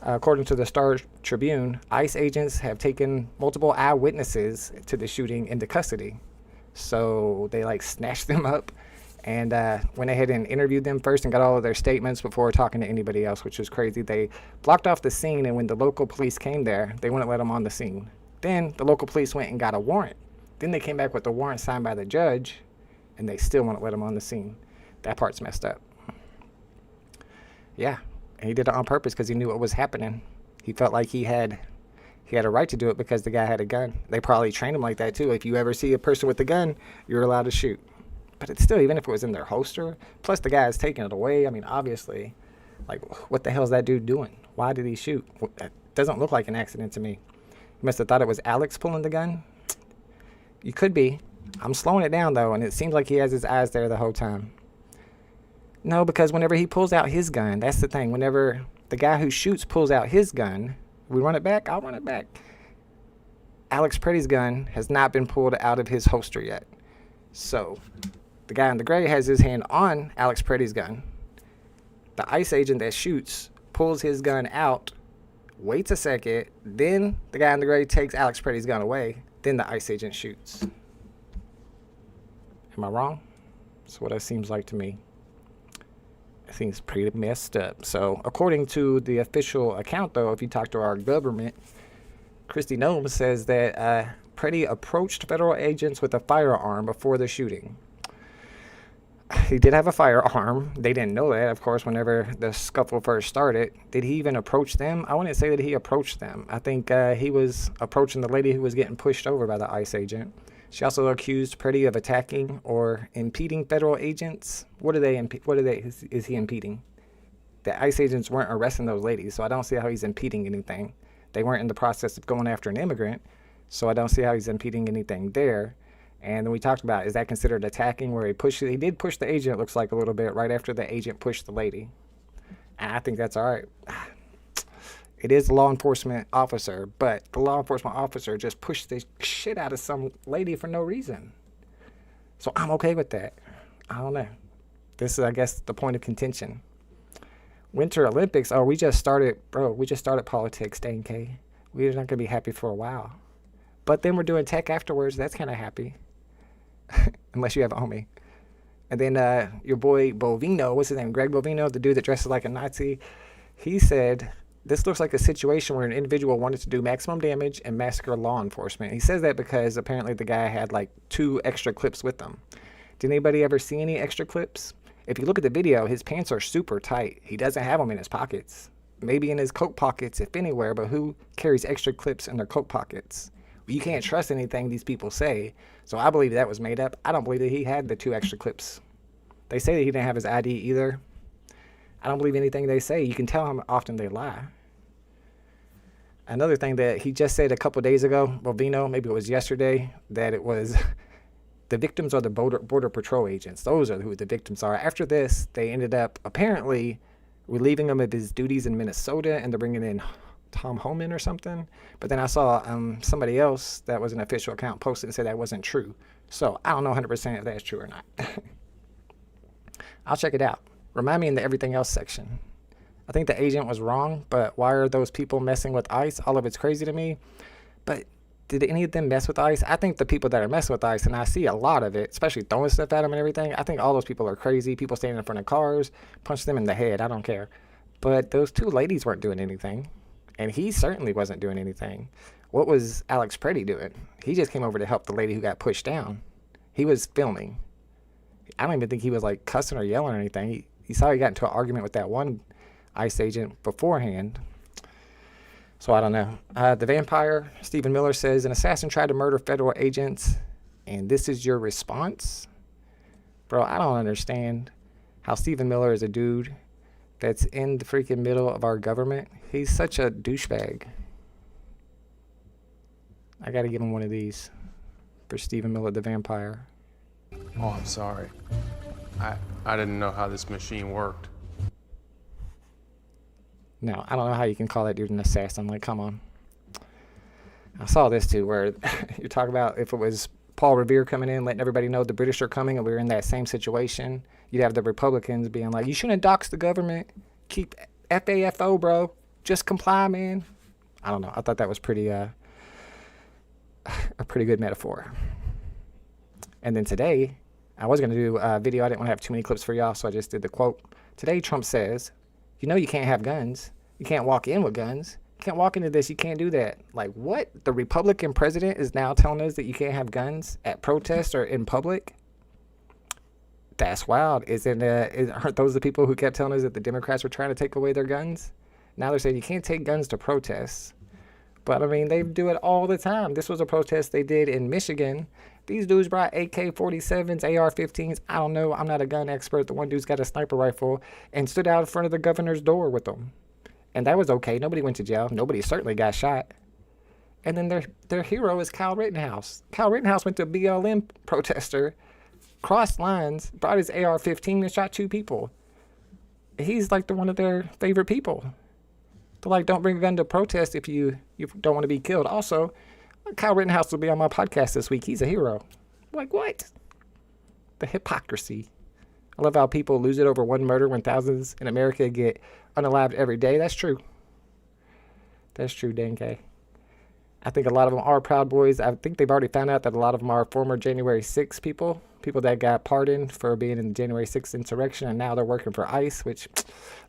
according to the Star Tribune, ICE agents have taken multiple eyewitnesses to the shooting into custody. So they like snatched them up and went ahead and interviewed them first and got all of their statements before talking to anybody else, which was crazy. They blocked off the scene, and when the local police came there, they wouldn't let them on the scene. Then the local police went and got a warrant. Then they came back with the warrant signed by the judge, and they still wouldn't let them on the scene. That part's messed up. Yeah, and he did it on purpose because he knew what was happening. He felt like he had a right to do it because the guy had a gun. They probably trained him like that too. If you ever see a person with a gun, you're allowed to shoot. But it's still, even if it was in their holster, plus the guy is taking it away, I mean, obviously, like, what the hell is that dude doing? Why did he shoot? That doesn't look like an accident to me. He must have thought it was Alex pulling the gun. You could be. I'm slowing it down, though, and it seems like he has his eyes there the whole time. No, because whenever he pulls out his gun, that's the thing. Whenever the guy who shoots pulls out his gun, we run it back? I'll run it back. Alex Pretti's gun has not been pulled out of his holster yet. So the guy in the gray has his hand on Alex Pretti's gun. The ICE agent that shoots pulls his gun out, waits a second, then the guy in the gray takes Alex Pretti's gun away, then the ICE agent shoots. Am I wrong? That's what it seems like to me. It seems pretty messed up. So according to the official account, though, if you talk to our government, Kristi Noem says that Pretti approached federal agents with a firearm before the shooting. he did have a firearm. They didn't know that, of course, whenever the scuffle first started. Did he even approach them? I wouldn't say that he approached them. I think he was approaching the lady who was getting pushed over by the ICE agent. She also accused Pretti of attacking or impeding federal agents. What are they? Is he impeding? The ICE agents weren't arresting those ladies, so I don't see how he's impeding anything. They weren't in the process of going after an immigrant, so I don't see how he's impeding anything there. And then we talked about, is that considered attacking, where he did push the agent, it looks like, a little bit right after the agent pushed the lady. And I think that's all right. It is a law enforcement officer, but the law enforcement officer just pushed the shit out of some lady for no reason. So I'm okay with that. I don't know. This is, I guess, the point of contention. Winter Olympics, we just started politics, dang K. We're not going to be happy for a while. But then we're doing tech afterwards. That's kind of happy. Unless you have a homie. And then your boy Bovino, what's his name? Greg Bovino, the dude that dresses like a Nazi. He said, this looks like a situation where an individual wanted to do maximum damage and massacre law enforcement. He says that because apparently the guy had like 2 extra clips with him. Did anybody ever see any extra clips? If you look at the video, his pants are super tight. He doesn't have them in his pockets. Maybe in his coat pockets, if anywhere, but who carries extra clips in their coat pockets? You can't trust anything these people say, so I believe that was made up. I don't believe that he had the 2 extra clips. They say that he didn't have his ID either. I don't believe anything they say. You can tell how often they lie. Another thing that he just said a couple days ago, Bovino, maybe it was yesterday, that it was the victims are the border patrol agents. Those are who the victims are. After this, they ended up apparently relieving him of his duties in Minnesota, and they're bringing in Tom Homan or something. But then I saw somebody else that was an official account posted and said that wasn't true. So I don't know 100% if that's true or not. I'll check it out. Remind me in the everything else section. I think the agent was wrong, but why are those people messing with ICE? All of it's crazy to me. But did any of them mess with ICE? I think the people that are messing with ICE, and I see a lot of it, especially throwing stuff at them and everything, I think all those people are crazy. People standing in front of cars, punch them in the head. I don't care. But those 2 ladies weren't doing anything. And he certainly wasn't doing anything. What was Alex Pretti doing? He just came over to help the lady who got pushed down. He was filming. I don't even think he was like cussing or yelling or anything. He saw he got into an argument with that one ICE agent beforehand. So I don't know. The vampire, Stephen Miller, says, an assassin tried to murder federal agents, and this is your response? Bro, I don't understand how Stephen Miller is a dude that's in the freaking middle of our government. He's such a douchebag. I gotta give him one of these for Stephen Miller, the vampire. Oh, I'm sorry. I didn't know how this machine worked. No, I don't know how you can call that dude an assassin. Like, come on. I saw this too, where you're talking about if it was Paul Revere coming in, letting everybody know the British are coming, and we were in that same situation, you'd have the Republicans being like, you shouldn't dox the government. Keep FAFO, bro. Just comply, man. I don't know. I thought that was pretty a pretty good metaphor. And then today, I was going to do a video. I didn't want to have too many clips for y'all, so I just did the quote. Today, Trump says, you know you can't have guns. You can't walk in with guns. You can't walk into this. You can't do that. Like, what? The Republican president is now telling us that you can't have guns at protests or in public? That's wild. Aren't those the people who kept telling us that the Democrats were trying to take away their guns? Now they're saying you can't take guns to protests. But, I mean, they do it all the time. This was a protest they did in Michigan. These dudes brought AK-47s, AR-15s. I don't know. I'm not a gun expert. The one dude's got a sniper rifle and stood out in front of the governor's door with them. And that was okay. Nobody went to jail. Nobody certainly got shot. And then their hero is Kyle Rittenhouse. Kyle Rittenhouse went to a BLM protester, crossed lines, brought his AR-15 and shot 2 people. He's like one of their favorite people. They're like, don't bring a gun to protest if you don't want to be killed. Also, Kyle Rittenhouse will be on my podcast this week. He's a hero. Like, what? The hypocrisy. I love how people lose it over one murder when thousands in America get unalived every day. That's true. That's true, K. I think a lot of them are Proud Boys. I think they've already found out that a lot of them are former January 6 people that got pardoned for being in the January 6th insurrection, and now they're working for ICE, which,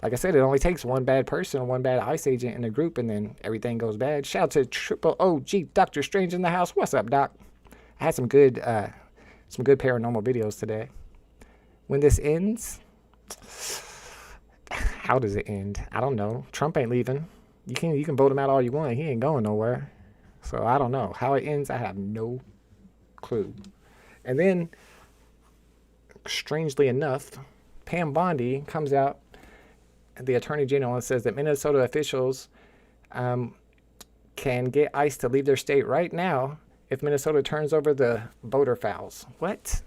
like I said, it only takes one bad person, one bad ICE agent in the group, and then everything goes bad. Shout out to Triple OG Dr. Strange in the house. What's up, Doc? I had some good paranormal videos today. when this ends, how does it end? I don't know. Trump ain't leaving. You can vote him out all you want. He ain't going nowhere. So I don't know. How it ends, I have no clue. And then, strangely enough, Pam Bondi comes out, the Attorney General, and says that Minnesota officials can get ICE to leave their state right now if Minnesota turns over the voter files. What?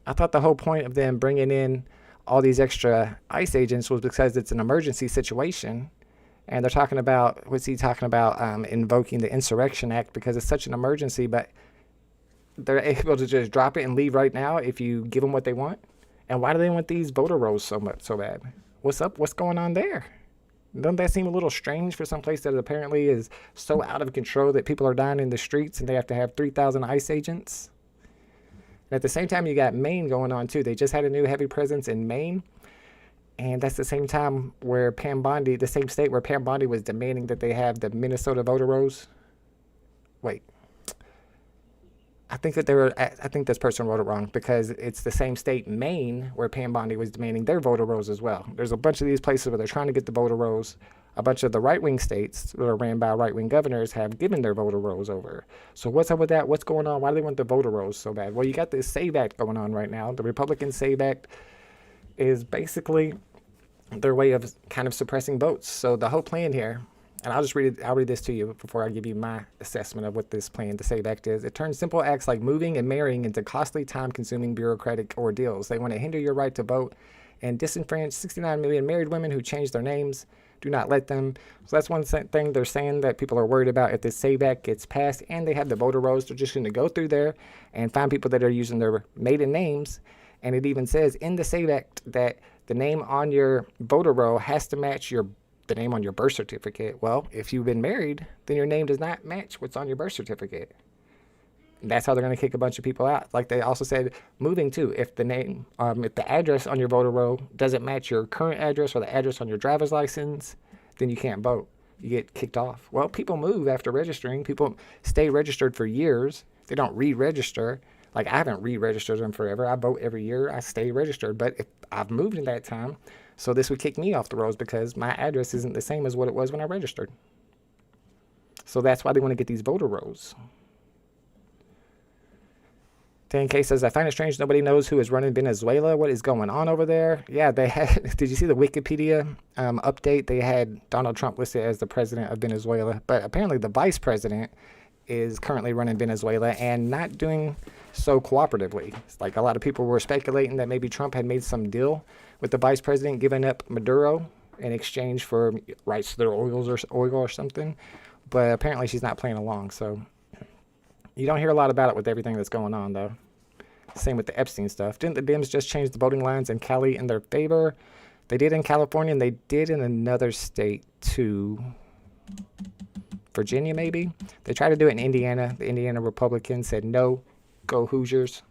I thought the whole point of them bringing in all these extra ICE agents was because it's an emergency situation. And they're talking about, what's he talking about, invoking the Insurrection Act because it's such an emergency, but they're able to just drop it and leave right now if you give them what they want? And why do they want these voter rolls so bad? What's up? What's going on there? Doesn't that seem a little strange for some place that apparently is so out of control that people are dying in the streets and they have to have 3,000 ICE agents? And at the same time, you got Maine going on too. They just had a new heavy presence in Maine. And that's the same time where Pam Bondi, the same state where Pam Bondi was demanding that they have the Minnesota voter rolls. Wait. I think this person wrote it wrong because it's the same state, Maine, where Pam Bondi was demanding their voter rolls as well. There's a bunch of these places where they're trying to get the voter rolls. A bunch of the right-wing states that are ran by right-wing governors have given their voter rolls over. So what's up with that? What's going on? Why do they want the voter rolls so bad? Well, you got this SAVE Act going on right now. The Republican SAVE Act is basically their way of kind of suppressing votes. So the whole plan here, and I'll read this to you before I give you my assessment of what this plan, the SAVE Act, is. It turns simple acts like moving and marrying into costly, time-consuming bureaucratic ordeals. They want to hinder your right to vote and disenfranchise 69 million married women who changed their names. Do not let them. So that's one thing they're saying that people are worried about if this SAVE Act gets passed and they have the voter rolls. They're just going to go through there and find people that are using their maiden names. And it even says in the SAVE Act that the name on your voter roll has to match the name on your birth certificate. Well, if you've been married, then your name does not match what's on your birth certificate. And that's how they're going to kick a bunch of people out. Like they also said, moving too. If if the address on your voter roll doesn't match your current address or the address on your driver's license, then you can't vote. You get kicked off. Well, people move after registering. People stay registered for years. They don't re-register. Like, I haven't re-registered them forever. I vote every year. I stay registered. But if I've moved in that time, so this would kick me off the rolls because my address isn't the same as what it was when I registered. So that's why they want to get these voter rolls. 10K says, I find it strange nobody knows who is running Venezuela. What is going on over there? Yeah, they had, did you see the Wikipedia update? They had Donald Trump listed as the president of Venezuela. But apparently the vice president is currently running Venezuela and not doing so cooperatively. It's like a lot of people were speculating that maybe Trump had made some deal with the vice president giving up Maduro in exchange for rights to their oil or something. But apparently she's not playing along. So you don't hear a lot about it with everything that's going on, though. Same with the Epstein stuff. Didn't the Dems just change the voting lines in Cali in their favor? They did in California, and they did in another state, too. Virginia, maybe? They tried to do it in Indiana. The Indiana Republicans said no, go Hoosiers.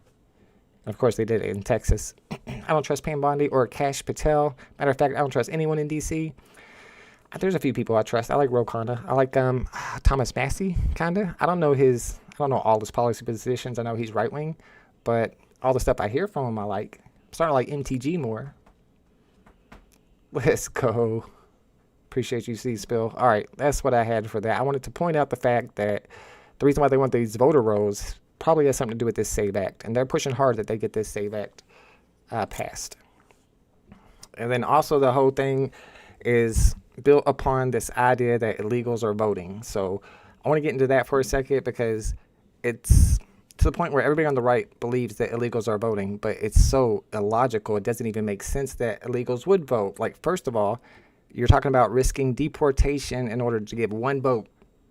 And of course, they did it in Texas. I don't trust Pam Bondi or Kash Patel. Matter of fact, I don't trust anyone in D.C. There's a few people I trust. I like Ro Khanna. I like Thomas Massie, kind of. I don't know all his policy positions. I know he's right-wing. But all the stuff I hear from him, I like. I'm starting to like MTG more. Let's go. Appreciate you, C-Spill. All right, that's what I had for that. I wanted to point out the fact that the reason why they want these voter rolls probably has something to do with this SAVE Act. And they're pushing hard that they get this SAVE Act passed. And then also the whole thing is built upon this idea that illegals are voting. So I want to get into that for a second because it's to the point where everybody on the right believes that illegals are voting, but it's so illogical. It doesn't even make sense that illegals would vote. Like, first of all, you're talking about risking deportation in order to give one vote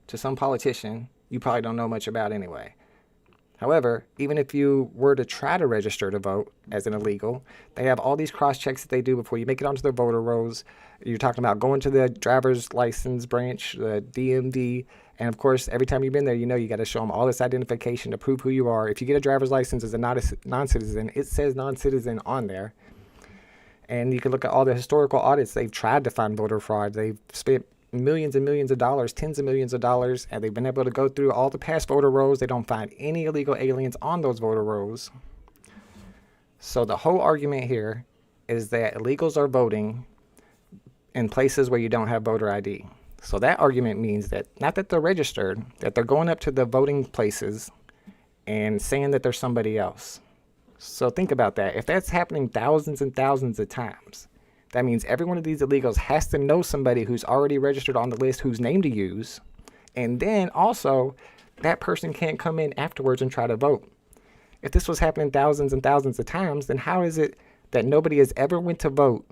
to some politician you probably don't know much about anyway. However, even if you were to try to register to vote as an illegal, they have all these cross-checks that they do before you make it onto their voter rolls. You're talking about going to the driver's license branch, the DMV, and of course, every time you've been there, you know you got to show them all this identification to prove who you are. If you get a driver's license as a non-citizen, it says non-citizen on there. And you can look at all the historical audits. They've tried to find voter fraud. They've spent millions and millions of dollars, tens of millions of dollars, and they've been able to go through all the past voter rolls. They don't find any illegal aliens on those voter rolls. So the whole argument here is that illegals are voting in places where you don't have voter ID. So that argument means that not that they're registered, that they're going up to the voting places and saying that they're somebody else. So think about that. If that's happening thousands and thousands of times, that means every one of these illegals has to know somebody who's already registered on the list whose name to use. And then also, that person can't come in afterwards and try to vote. If this was happening thousands and thousands of times, then how is it that nobody has ever went to vote,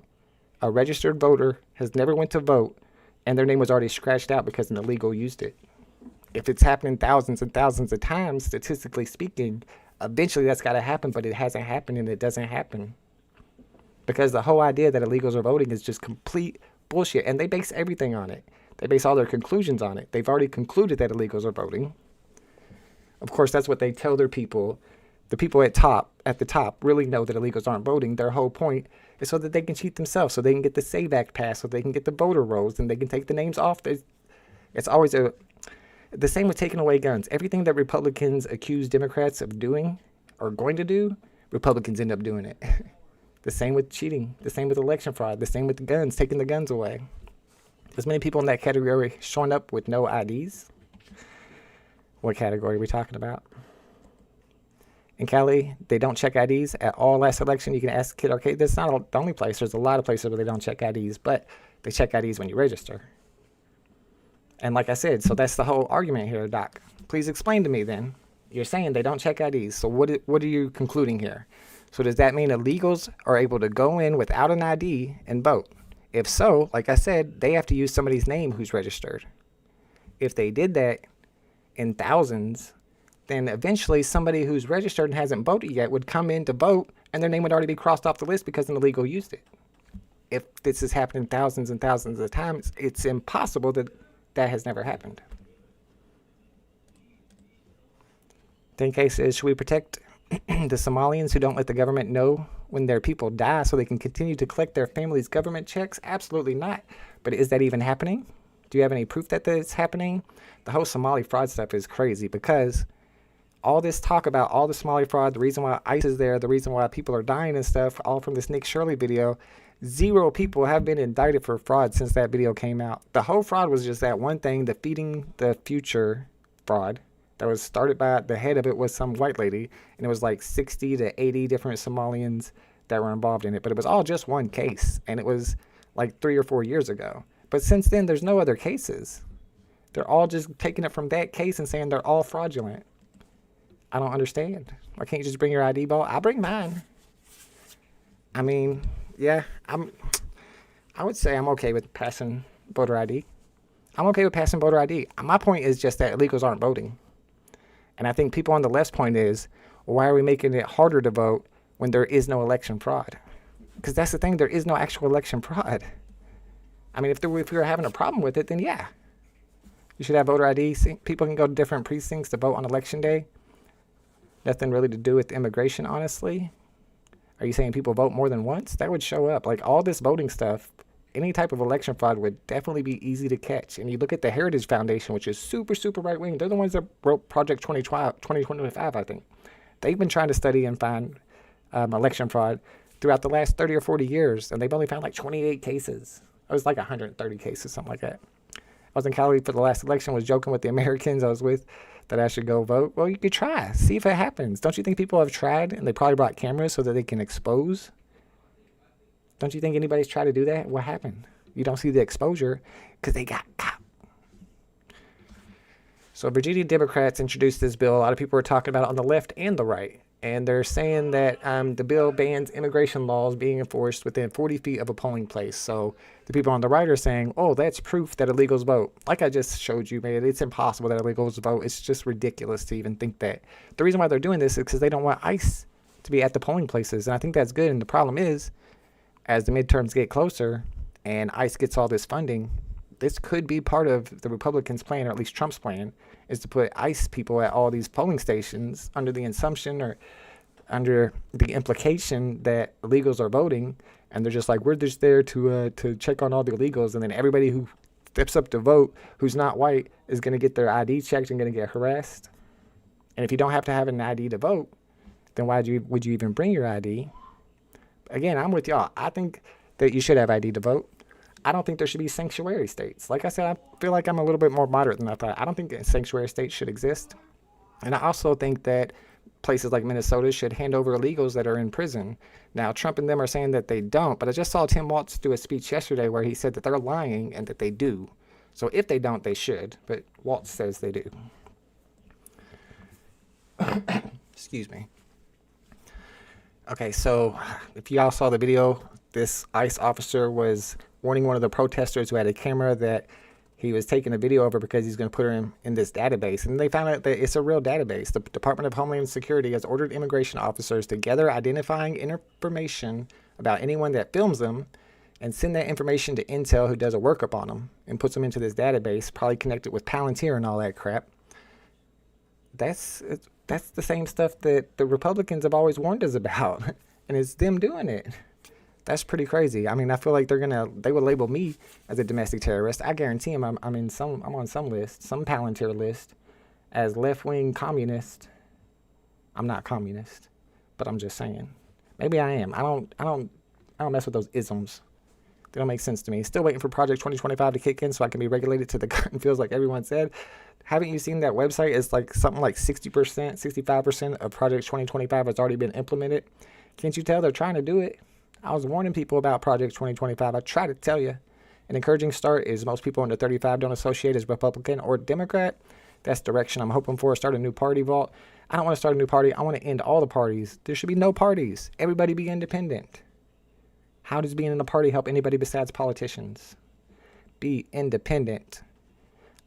a registered voter has never went to vote, and their name was already scratched out because an illegal used it? If it's happening thousands and thousands of times, statistically speaking, eventually that's got to happen, but it hasn't happened and it doesn't happen. Because the whole idea that illegals are voting is just complete bullshit, and they base everything on it. They base all their conclusions on it. They've already concluded that illegals are voting. Of course, that's what they tell their people. The people at the top really know that illegals aren't voting. Their whole point is so that they can cheat themselves, so they can get the SAVE Act passed, so they can get the voter rolls, and they can take the names off. It's always the same with taking away guns. Everything that Republicans accuse Democrats of doing or going to do, Republicans end up doing it. The same with cheating. The same with election fraud. The same with the guns, taking the guns away. There's many people in that category showing up with no IDs. What category are we talking about? In Cali, they don't check IDs at all last election. You can ask Kid Arcade. That's not the only place. There's a lot of places where they don't check IDs, but they check IDs when you register. And like I said, so that's the whole argument here, Doc. Please explain to me then. You're saying they don't check IDs. So what are you concluding here? So does that mean illegals are able to go in without an ID and vote? If so, like I said, they have to use somebody's name who's registered. If they did that in thousands, then eventually somebody who's registered and hasn't voted yet would come in to vote, and their name would already be crossed off the list because an illegal used it. If this is happening thousands and thousands of times, it's impossible that that has never happened. Then case is, should we protect the Somalians who don't let the government know when their people die so they can continue to collect their families' government checks? Absolutely not. But is that even happening? Do you have any proof that that's happening? The whole Somali fraud stuff is crazy because all this talk about all the Somali fraud, the reason why ICE is there, the reason why people are dying and stuff, all from this Nick Shirley video, 0 people have been indicted for fraud since that video came out. The whole fraud was just that one thing, the feeding the future fraud. That was started by, the head of it was some white lady, and it was like 60 to 80 different Somalians that were involved in it. But it was all just one case, and it was like 3 or 4 years ago. But since then, there's no other cases. They're all just taking it from that case and saying they're all fraudulent. I don't understand. Why can't you just bring your ID ball? I'll bring mine. I mean, yeah, I would say I'm okay with passing voter ID. I'm okay with passing voter ID. My point is just that illegals aren't voting. And I think people on the left's point is, why are we making it harder to vote when there is no election fraud? Because that's the thing, there is no actual election fraud. I mean, if we were having a problem with it, then yeah. You should have voter ID. People can go to different precincts to vote on election day. Nothing really to do with immigration, honestly. Are you saying people vote more than once? That would show up. Like all this voting stuff, any type of election fraud would definitely be easy to catch. And you look at the Heritage Foundation, which is super, super right-wing. They're the ones that wrote Project 2025, I think. They've been trying to study and find election fraud throughout the last 30 or 40 years, and they've only found like 28 cases. It was like 130 cases, something like that. I was in Cali for the last election, was joking with the Americans I was with that I should go vote. Well, you could try. See if it happens. Don't you think people have tried, and they probably brought cameras so that they can expose? Don't you think anybody's tried to do that? What happened? You don't see the exposure because they got caught. So Virginia Democrats introduced this bill. A lot of people are talking about it on the left and the right. And they're saying that the bill bans immigration laws being enforced within 40 feet of a polling place. So the people on the right are saying, oh, that's proof that illegals vote. Like I just showed you, man, it's impossible that illegals vote. It's just ridiculous to even think that. The reason why they're doing this is because they don't want ICE to be at the polling places. And I think that's good. And the problem is, as the midterms get closer and ICE gets all this funding, this could be part of the Republicans' plan, or at least Trump's plan, is to put ICE people at all these polling stations under the assumption or under the implication that illegals are voting, and they're just like, we're just there to check on all the illegals, and then everybody who steps up to vote who's not white is going to get their ID checked and going to get harassed. And if you don't have to have an ID to vote, then would you even bring your ID? again, I'm with y'all. I think that you should have ID to vote. I don't think there should be sanctuary states. Like I said, I feel like I'm a little bit more moderate than I thought. I don't think sanctuary states should exist. And I also think that places like Minnesota should hand over illegals that are in prison. Now, Trump and them are saying that they don't, but I just saw Tim Walz do a speech yesterday where he said that they're lying and that they do. So if they don't, they should, but Walz says they do. Excuse me. Okay, so if y'all saw the video, this ICE officer was warning one of the protesters who had a camera that he was taking a video of her because he's going to put her in this database. And they found out that it's a real database. The Department of Homeland Security has ordered immigration officers to gather identifying information about anyone that films them and send that information to Intel, who does a workup on them and puts them into this database, probably connected with Palantir and all that crap. That's the same stuff that the Republicans have always warned us about. And it's them doing it. That's pretty crazy. I mean, I feel like they would label me as a domestic terrorist. I guarantee them I'm on some list, some Palantir list, as left-wing communist. I'm not communist, but I'm just saying. Maybe I am. I don't mess with those isms. They don't make sense to me. Still waiting for Project 2025 to kick in so I can be regulated to the gun feels like everyone said. Haven't you seen that website? It's like something like 60%, 65% of Project 2025 has already been implemented. Can't you tell they're trying to do it? I was warning people about Project 2025. I try to tell you. An encouraging start is most people under 35 don't associate as Republican or Democrat. That's the direction I'm hoping for. Start a new party vault. I don't want to start a new party. I want to end all the parties. There should be no parties. Everybody be independent. How does being in a party help anybody besides politicians? Be independent.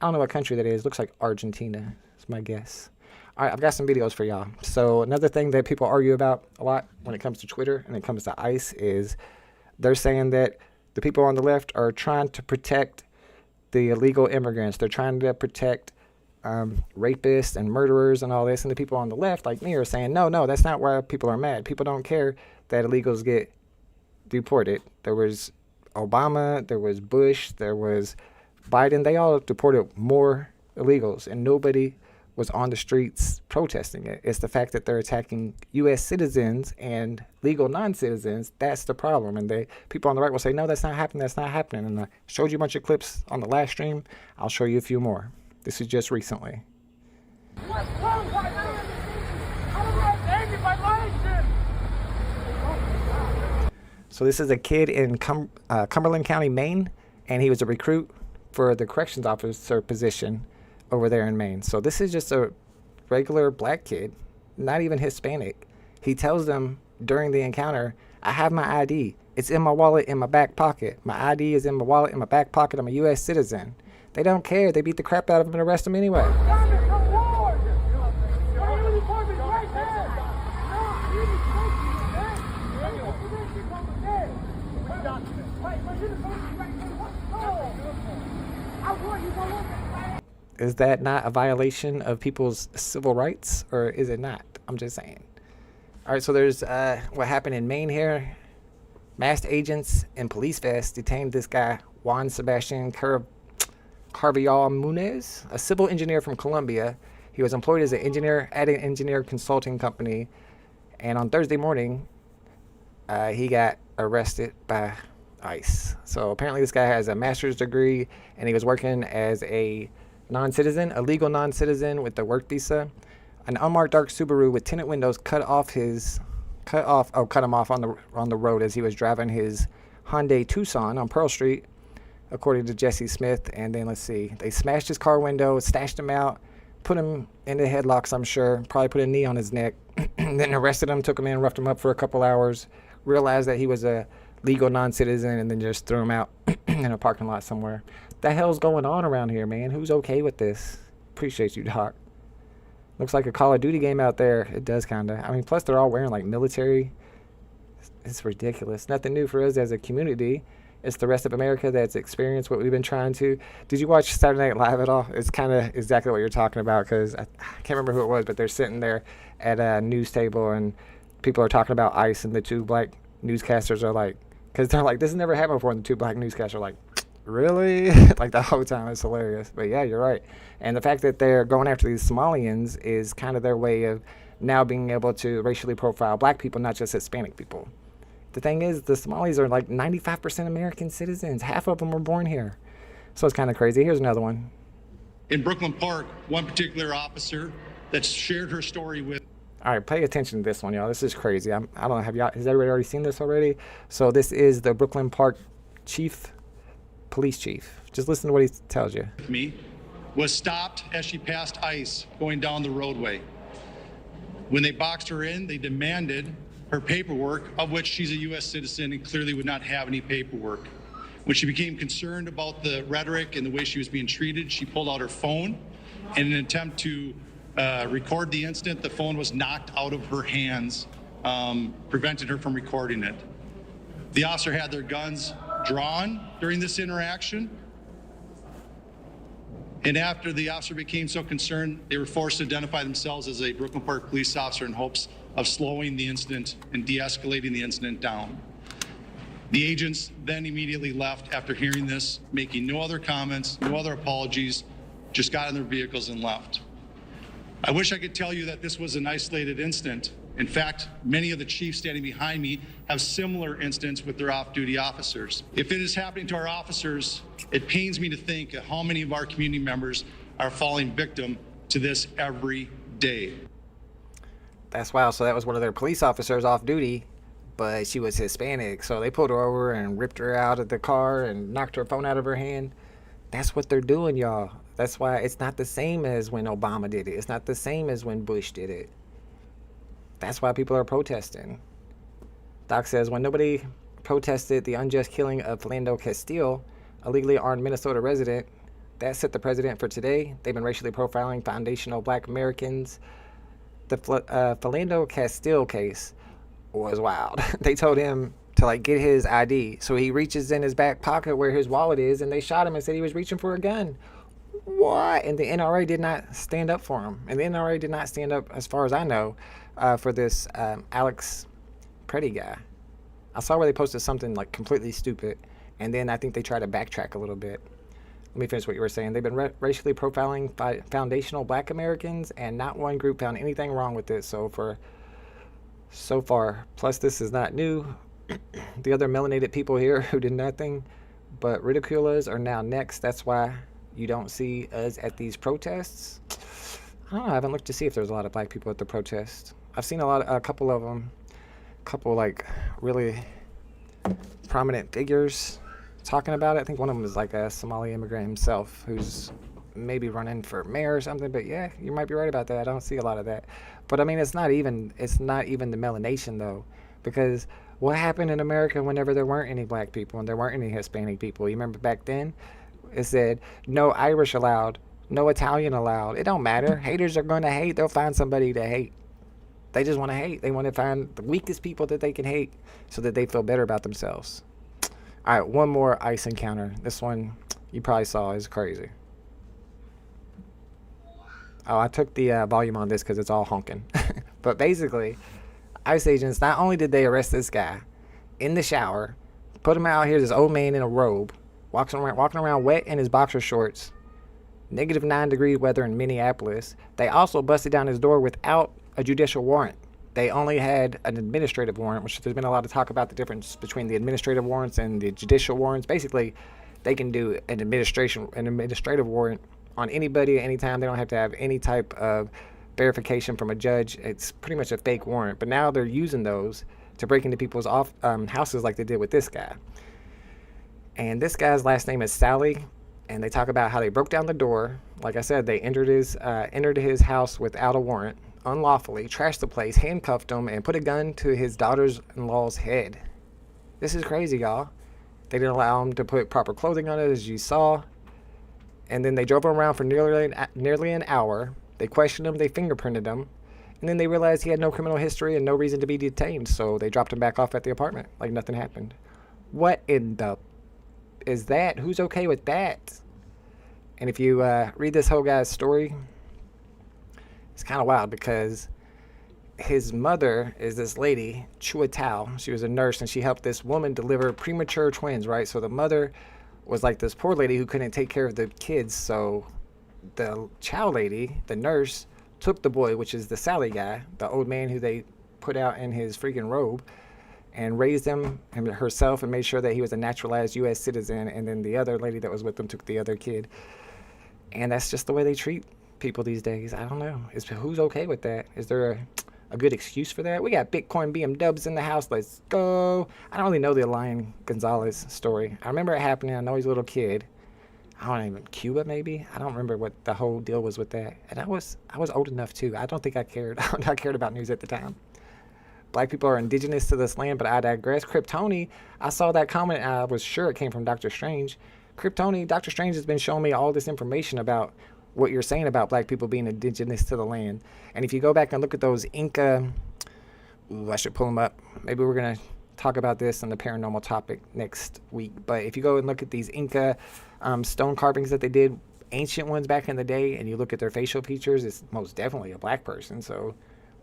I don't know what country that is. Looks like Argentina. That's my guess. All right, I've got some videos for y'all. So another thing that people argue about a lot when it comes to Twitter and it comes to ICE is they're saying that the people on the left are trying to protect the illegal immigrants. They're trying to protect rapists and murderers and all this. And the people on the left, like me, are saying, no, that's not why people are mad. People don't care that illegals get deported. There was Obama, there was Bush, there was Biden. They all deported more illegals, and nobody was on the streets protesting it. It's the fact that they're attacking U.S. citizens and legal non-citizens. That's the problem. And people on the right will say, no, that's not happening. That's not happening. And I showed you a bunch of clips on the last stream. I'll show you a few more. This is just recently. So this is a kid in Cumberland County, Maine, and he was a recruit for the corrections officer position over there in Maine. So this is just a regular black kid, not even Hispanic. He tells them during the encounter, I have my ID. It's in my wallet in my back pocket. My ID is in my wallet in my back pocket. I'm a U.S. citizen. They don't care. They beat the crap out of him and arrest him anyway. Is that not a violation of people's civil rights, or is it not? I'm just saying. All right, so there's what happened in Maine here. Masked agents in police vests detained this guy, Juan Sebastian Carvajal Munez, a civil engineer from Colombia. He was employed as an engineer at an engineer consulting company, and on Thursday morning, he got arrested by ICE. So apparently this guy has a master's degree, and he was working as a non-citizen, a legal non-citizen with the work visa. An unmarked dark Subaru with tinted windows cut him off on the road as he was driving his Hyundai Tucson on Pearl Street, according to Jesse Smith. And then let's see, they smashed his car window, stashed him out, put him into headlocks, I'm sure, probably put a knee on his neck, then arrested him, took him in, roughed him up for a couple hours, realized that he was a legal non-citizen, and then just threw him out in a parking lot somewhere. The hell's going on around here, man? Who's okay with this? Appreciate you, Doc. Looks like a Call of Duty game out there. It does, kind of. I mean, plus they're all wearing, like, military. It's ridiculous. Nothing new for us as a community. It's the rest of America that's experienced what we've been trying to. Did you watch Saturday Night Live at all? It's kind of exactly what you're talking about, because I can't remember who it was, but they're sitting there at a news table, and people are talking about ICE, and the two black newscasters are like, because they're like, this has never happened before, and the two black newscasters are like, really? Like the whole time. It's hilarious. But yeah, you're right. And the fact that they're going after these Somalians is kind of their way of now being able to racially profile black people, not just Hispanic people. The thing is, the Somalis are like 95% American citizens. Half of them were born here. So it's kind of crazy. Here's another one. In Brooklyn Park, one particular officer that shared her story with. All right, pay attention to this one, y'all. This is crazy. I don't know. Has everybody already seen this already? So this is the Brooklyn Park police chief. Just listen to what he tells you. Me was stopped as she passed ICE going down the roadway. When they boxed her in, they demanded her paperwork, of which she's a U.S. citizen and clearly would not have any paperwork. When she became concerned about the rhetoric and the way she was being treated, she pulled out her phone. In an attempt to record the incident, the phone was knocked out of her hands, prevented her from recording it. The officer had their guns drawn during this interaction. And after the officer became so concerned, they were forced to identify themselves as a Brooklyn Park police officer in hopes of slowing the incident and de-escalating the incident down. The agents then immediately left after hearing this, making no other comments, no other apologies, just got in their vehicles and left. I wish I could tell you that this was an isolated incident. In fact, many of the chiefs standing behind me have similar incidents with their off-duty officers. If it is happening to our officers, it pains me to think of how many of our community members are falling victim to this every day. That's wild. So that was one of their police officers off duty, but she was Hispanic. So they pulled her over and ripped her out of the car and knocked her phone out of her hand. That's what they're doing, y'all. That's why it's not the same as when Obama did it. It's not the same as when Bush did it. That's why people are protesting. Doc says, when nobody protested the unjust killing of Philando Castile, a legally armed Minnesota resident, that set the precedent for today. They've been racially profiling foundational black Americans. The Philando Castile case was wild. They told him to get his ID. So he reaches in his back pocket where his wallet is, and they shot him and said he was reaching for a gun. What? And the NRA did not stand up for him. And the NRA did not stand up, as far as I know, for this Alex Pretti guy. I saw where they posted something completely stupid, and then I think they tried to backtrack a little bit. Let me finish what you were saying. They've been racially profiling foundational black Americans, and not one group found anything wrong with it so far. Plus, this is not new. The other melanated people here who did nothing but ridicule us are now next. That's why you don't see us at these protests. I don't know. I haven't looked to see if there's a lot of black people at the protest. I've seen a couple of them, really prominent figures talking about it. I think one of them is a Somali immigrant himself who's maybe running for mayor or something. But yeah, you might be right about that. I don't see a lot of that. But I mean, it's not even the melanation though, because what happened in America whenever there weren't any black people and there weren't any Hispanic people? You remember back then? It said no Irish allowed, no Italian allowed. It don't matter. Haters are going to hate. They'll find somebody to hate. They just want to hate. They want to find the weakest people that they can hate so that they feel better about themselves. All right, one more ICE encounter. This one you probably saw is crazy. Oh, I took the volume on this because it's all honking. But basically, ICE agents, not only did they arrest this guy in the shower, put him out here, this old man in a robe, walking around wet in his boxer shorts, -9-degree weather in Minneapolis. They also busted down his door without a judicial warrant. They only had an administrative warrant, which there's been a lot of talk about the difference between the administrative warrants and the judicial warrants. Basically, they can do an administrative warrant on anybody at any time. They don't have to have any type of verification from a judge. It's pretty much a fake warrant. But now they're using those to break into people's houses like they did with this guy. And this guy's last name is Sally. And they talk about how they broke down the door. Like I said, they entered his house without a warrant, unlawfully, trashed the place, handcuffed him, and put a gun to his daughter-in-law's head. This is crazy, y'all. They didn't allow him to put proper clothing on it, as you saw. And then they drove him around for nearly an hour. They questioned him, they fingerprinted him, and then they realized he had no criminal history and no reason to be detained, so they dropped him back off at the apartment like nothing happened. What in the is that? Who's okay with that? And if you read this whole guy's story, it's kind of wild because his mother is this lady, Chua Tao. She was a nurse, and she helped this woman deliver premature twins, right? So the mother was like this poor lady who couldn't take care of the kids, so the chow lady, the nurse, took the boy, which is the Sally guy, the old man who they put out in his freaking robe, and raised him and herself and made sure that he was a naturalized U.S. citizen. And then the other lady that was with them took the other kid. And that's just the way they treat people these days. I don't know. Who's okay with that? Is there a good excuse for that? We got Bitcoin BMWs in the house. Let's go. I don't really know the Elian Gonzalez story. I remember it happening. I know he's a little kid. I don't even, Cuba maybe? I don't remember what the whole deal was with that. And I was old enough too. I don't think I cared. I cared about news at the time. Black people are indigenous to this land, but I digress. Kryptoni, I saw that comment. I was sure it came from Dr. Strange. Kryptoni, Dr. Strange has been showing me all this information about what you're saying about black people being indigenous to the land. And if you go back and look at those Inca, I should pull them up. Maybe we're going to talk about this on the paranormal topic next week. But if you go and look at these Inca stone carvings that they did, ancient ones back in the day, and you look at their facial features, it's most definitely a black person. So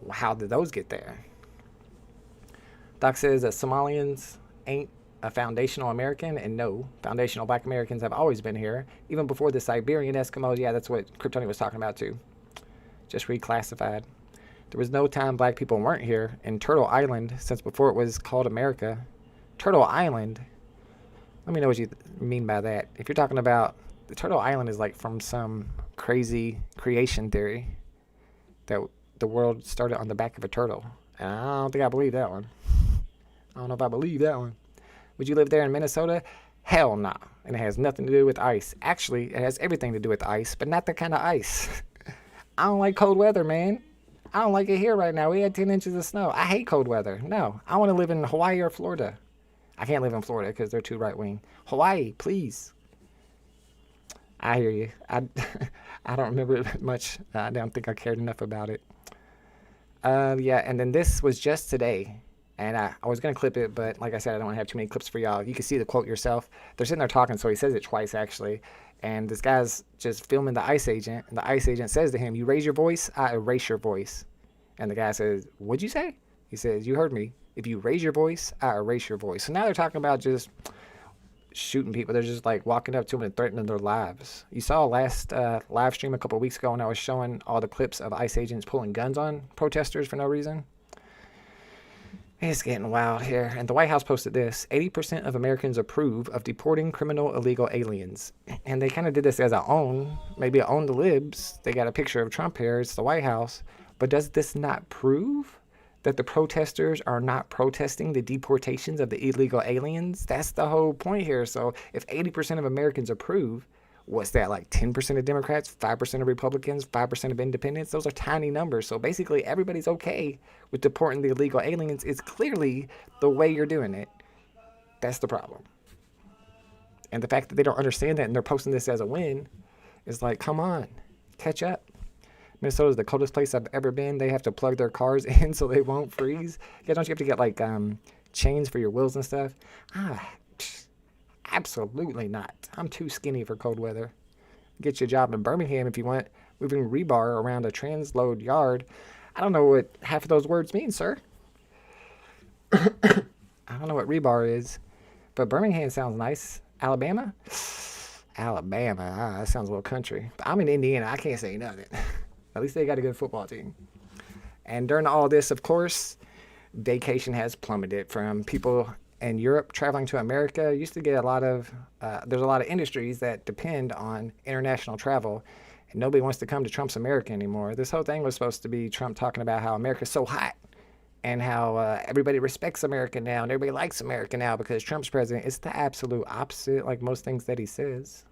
how did those get there? Doc says that Somalians ain't a foundational American, and no, foundational black Americans have always been here, even before the Siberian Eskimos. Yeah, that's what Kryptoni was talking about too. Just reclassified. There was no time black people weren't here in Turtle Island since before it was called America. Turtle Island? Let me know what you mean by that. If you're talking about the Turtle Island is like from some crazy creation theory that the world started on the back of a turtle. And I don't think I believe that one. I don't know if I believe that one. Would you live there in Minnesota? Hell nah. And it has nothing to do with ice. Actually, it has everything to do with ice, but not that kind of ice. I don't like cold weather, man. I don't like it here right now. We had 10 inches of snow. I hate cold weather. No, I want to live in Hawaii or Florida. I can't live in Florida because they're too right-wing. Hawaii, please. I hear you. I don't remember it much. I don't think I cared enough about it. Yeah, and then this was just today. And I was going to clip it, but like I said, I don't want to have too many clips for y'all. You can see the quote yourself. They're sitting there talking, so he says it twice, actually. And this guy's just filming the ICE agent, and the ICE agent says to him, "You raise your voice, I erase your voice." And the guy says, "What'd you say?" He says, "You heard me. If you raise your voice, I erase your voice." So now they're talking about just shooting people. They're just like walking up to them and threatening their lives. You saw last live stream a couple weeks ago when I was showing all the clips of ICE agents pulling guns on protesters for no reason. It's getting wild here. And the White House posted this: 80% of Americans approve of deporting criminal illegal aliens. And they kind of did this as a maybe own the libs. They got a picture of Trump here. It's the White House. But does this not prove that the protesters are not protesting the deportations of the illegal aliens? That's the whole point here. So if 80% of Americans approve, what's that, like 10% of Democrats, 5% of Republicans, 5% of independents? Those are tiny numbers. So basically everybody's okay with deporting the illegal aliens. It's clearly the way you're doing it. That's the problem. And the fact that they don't understand that and they're posting this as a win is like, come on, catch up. Minnesota is the coldest place I've ever been. They have to plug their cars in so they won't freeze. Yeah, don't you have to get like chains for your wheels and stuff? Absolutely not. I'm too skinny for cold weather. Get you a job in Birmingham if you want. Moving rebar around a transload yard. I don't know what half of those words mean, sir. I don't know what rebar is, but Birmingham sounds nice. Alabama? Alabama. That sounds a little country. But I'm in Indiana. I can't say nothing. At least they got a good football team. And during all this, of course, vacation has plummeted from people in Europe traveling to America. Used to get a lot of, there's a lot of industries that depend on international travel, and nobody wants to come to Trump's America anymore. This whole thing was supposed to be Trump talking about how America's so hot and how everybody respects America now and everybody likes America now because Trump's president. It's the absolute opposite, like most things that he says.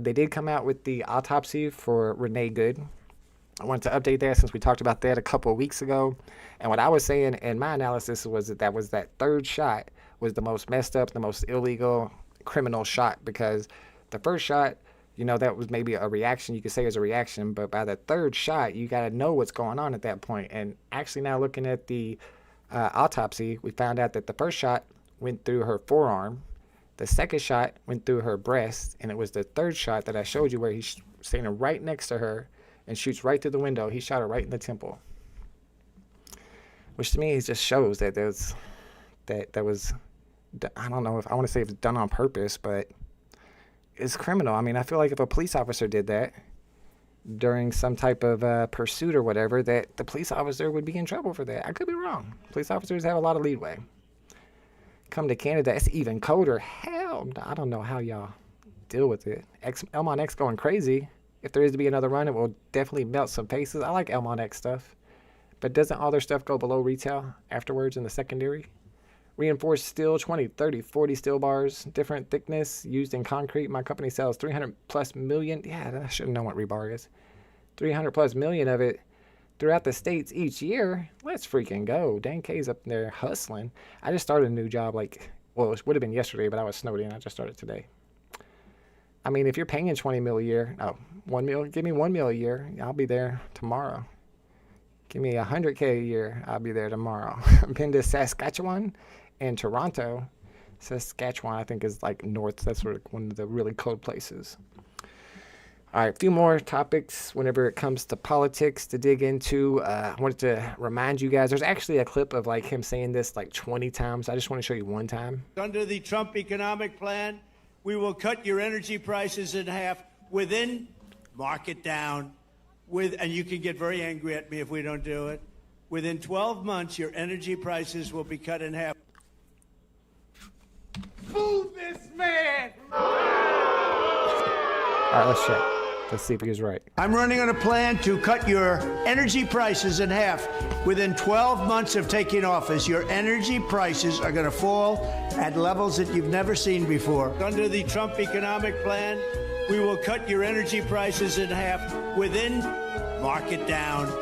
They did come out with the autopsy for Renee Good. I wanted to update that since we talked about that a couple of weeks ago. And what I was saying in my analysis was that third shot was the most messed up, the most illegal, criminal shot, because the first shot, you know, that was maybe a reaction. You could say it was a reaction, but by the third shot, you got to know what's going on at that point. And actually now looking at the autopsy, we found out that the first shot went through her forearm. The second shot went through her breast, and it was the third shot that I showed you where he's standing right next to her and shoots right through the window. He shot her right in the temple. Which to me, it just shows that that was, I don't know if I want to say it's done on purpose, but it's criminal. I mean, I feel like if a police officer did that, during some type of pursuit or whatever, that the police officer would be in trouble for that. I could be wrong. Police officers have a lot of leeway. Come to Canada, it's even colder. Hell, I don't know how y'all deal with it. Elmont X going crazy. If there is to be another run, it will definitely melt some faces. I like Elmont X stuff. But doesn't all their stuff go below retail afterwards in the secondary? Reinforced steel, 20, 30, 40 steel bars, different thickness, used in concrete. My company sells 300 plus million. Yeah, I should have known what rebar is. 300 plus million of it throughout the states each year. Let's freaking go. Dan K's up there hustling. I just started a new job well, it would have been yesterday, but I was snowed in. I just started today. I mean, if you're paying 20 mil a year, 1 mil, give me 1 mil a year. I'll be there tomorrow. Give me 100K a year. I'll be there tomorrow. I've been to Saskatchewan and Toronto. Saskatchewan, I think, is like north. That's sort of one of the really cold places. All right, a few more topics whenever it comes to politics to dig into. I wanted to remind you guys, there's actually a clip of like him saying this like 20 times. I just want to show you one time. Under the Trump economic plan, we will cut your energy prices in half within, mark it down, and you can get very angry at me if we don't do it. Within 12 months, your energy prices will be cut in half. Boo this man! All right, let's check. Let's see if he was right. I'm running on a plan to cut your energy prices in half. Within 12 months of taking office, your energy prices are going to fall at levels that you've never seen before. Under the Trump economic plan, we will cut your energy prices in half within, mark it down,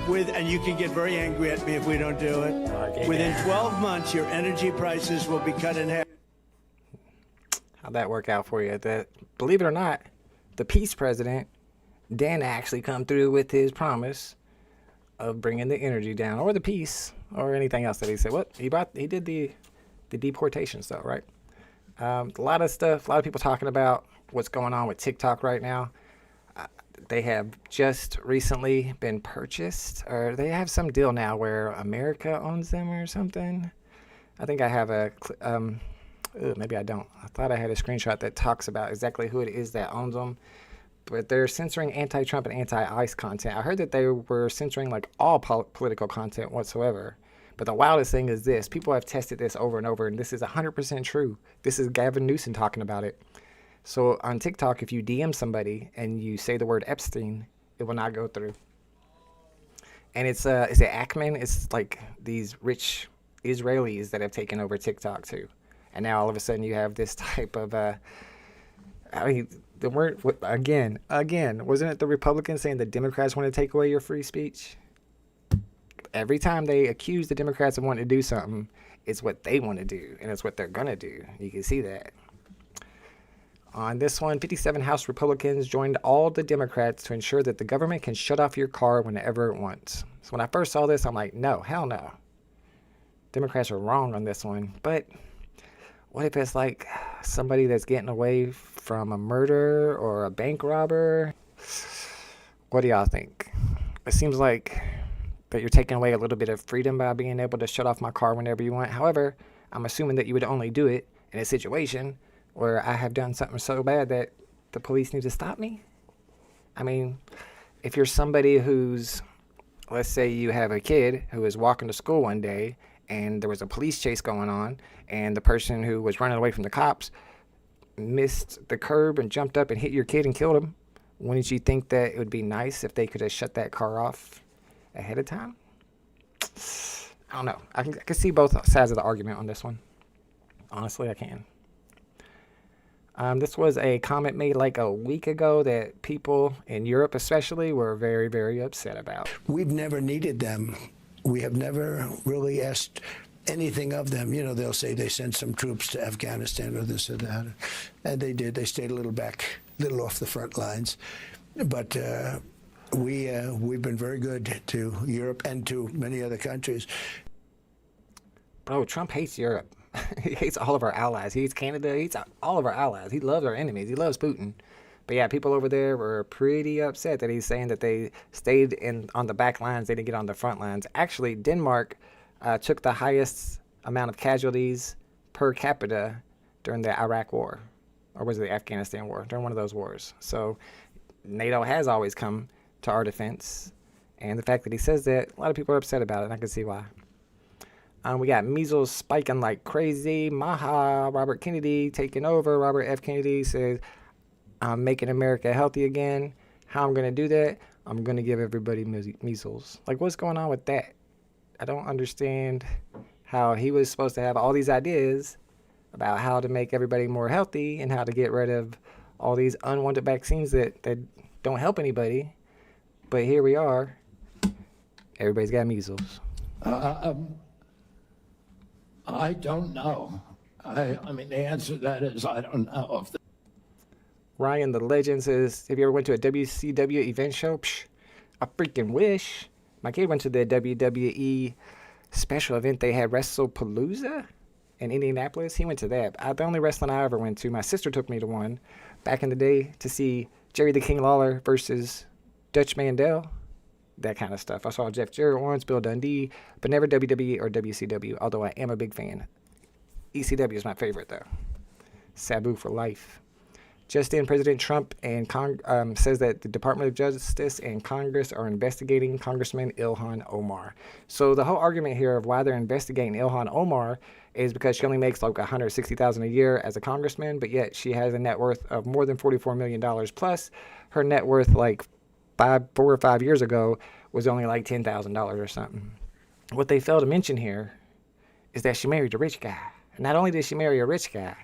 and you can get very angry at me if we don't do it. Within 12 months, your energy prices will be cut in half. How'd that work out for you? Believe it or not, the peace president didn't actually come through with his promise of bringing the energy down, or the peace, or anything else that he said. What he did the deportation stuff, right? A lot of stuff. A lot of people talking about what's going on with TikTok right now. They have just recently been purchased, or they have some deal now where America owns them or something. I think I have maybe I don't. I thought I had a screenshot that talks about exactly who it is that owns them. But they're censoring anti-Trump and anti-ICE content. I heard that they were censoring like all political content whatsoever. But the wildest thing is this. People have tested this over and over, and this is 100% true. This is Gavin Newsom talking about it. So on TikTok, if you DM somebody and you say the word Epstein, it will not go through. And is it Ackman? It's like these rich Israelis that have taken over TikTok too. And now all of a sudden you have this type of, the word, again, wasn't it the Republicans saying the Democrats want to take away your free speech? Every time they accuse the Democrats of wanting to do something, it's what they want to do, and it's what they're going to do. You can see that. On this one, 57 House Republicans joined all the Democrats to ensure that the government can shut off your car whenever it wants. So when I first saw this, I'm like, no, hell no. Democrats are wrong on this one, but what if it's like somebody that's getting away from a murder or a bank robber? What do y'all think? It seems like that you're taking away a little bit of freedom by being able to shut off my car whenever you want. However, I'm assuming that you would only do it in a situation where I have done something so bad that the police need to stop me. I mean, if you're somebody who's, let's say you have a kid who is walking to school one day and there was a police chase going on, and the person who was running away from the cops missed the curb and jumped up and hit your kid and killed him, wouldn't you think that it would be nice if they could have shut that car off ahead of time? I don't know. I can see both sides of the argument on this one. Honestly, I can. This was a comment made like a week ago that people in Europe especially were very, very upset about. We've never needed them. We have never really asked anything of them. You know, they'll say they sent some troops to Afghanistan or this or that. And they did. They stayed a little off the front lines. But we've been very good to Europe and to many other countries. Bro, Trump hates Europe. He hates all of our allies. He hates Canada. He hates all of our allies. He loves our enemies. He loves Putin. But yeah, people over there were pretty upset that he's saying that they stayed on the back lines. They didn't get on the front lines. Actually, Denmark took the highest amount of casualties per capita during the Iraq War. Or was it the Afghanistan War? During one of those wars. So NATO has always come to our defense. And the fact that he says that, a lot of people are upset about it, and I can see why. We got measles spiking like crazy. Maha, Robert Kennedy taking over. Robert F. Kennedy says, I'm making America healthy again. How I'm going to do that? I'm going to give everybody measles. Like, what's going on with that? I don't understand how he was supposed to have all these ideas about how to make everybody more healthy and how to get rid of all these unwanted vaccines that don't help anybody. But here we are. Everybody's got measles. I don't know. I mean, the answer to that is I don't know. Ryan the Legend says, have you ever went to a WCW event show? Psh, I freaking wish. My kid went to the WWE special event. They had WrestlePalooza in Indianapolis. He went to that. The only wrestling I ever went to, my sister took me to one back in the day to see Jerry the King Lawler versus Dutch Mandel. That kind of stuff. I saw Jeff Jarrett once, Bill Dundee, but never WWE or WCW, although I am a big fan. ECW is my favorite, though. Sabu for life. Just in, President Trump and says that the Department of Justice and Congress are investigating Congressman Ilhan Omar. So the whole argument here of why they're investigating Ilhan Omar is because she only makes like $160,000 a year as a congressman, but yet she has a net worth of more than $44 million. Plus, her net worth like 4 or 5 years ago was only like $10,000 or something. What they fail to mention here is that she married a rich guy. Not only did she marry a rich guy,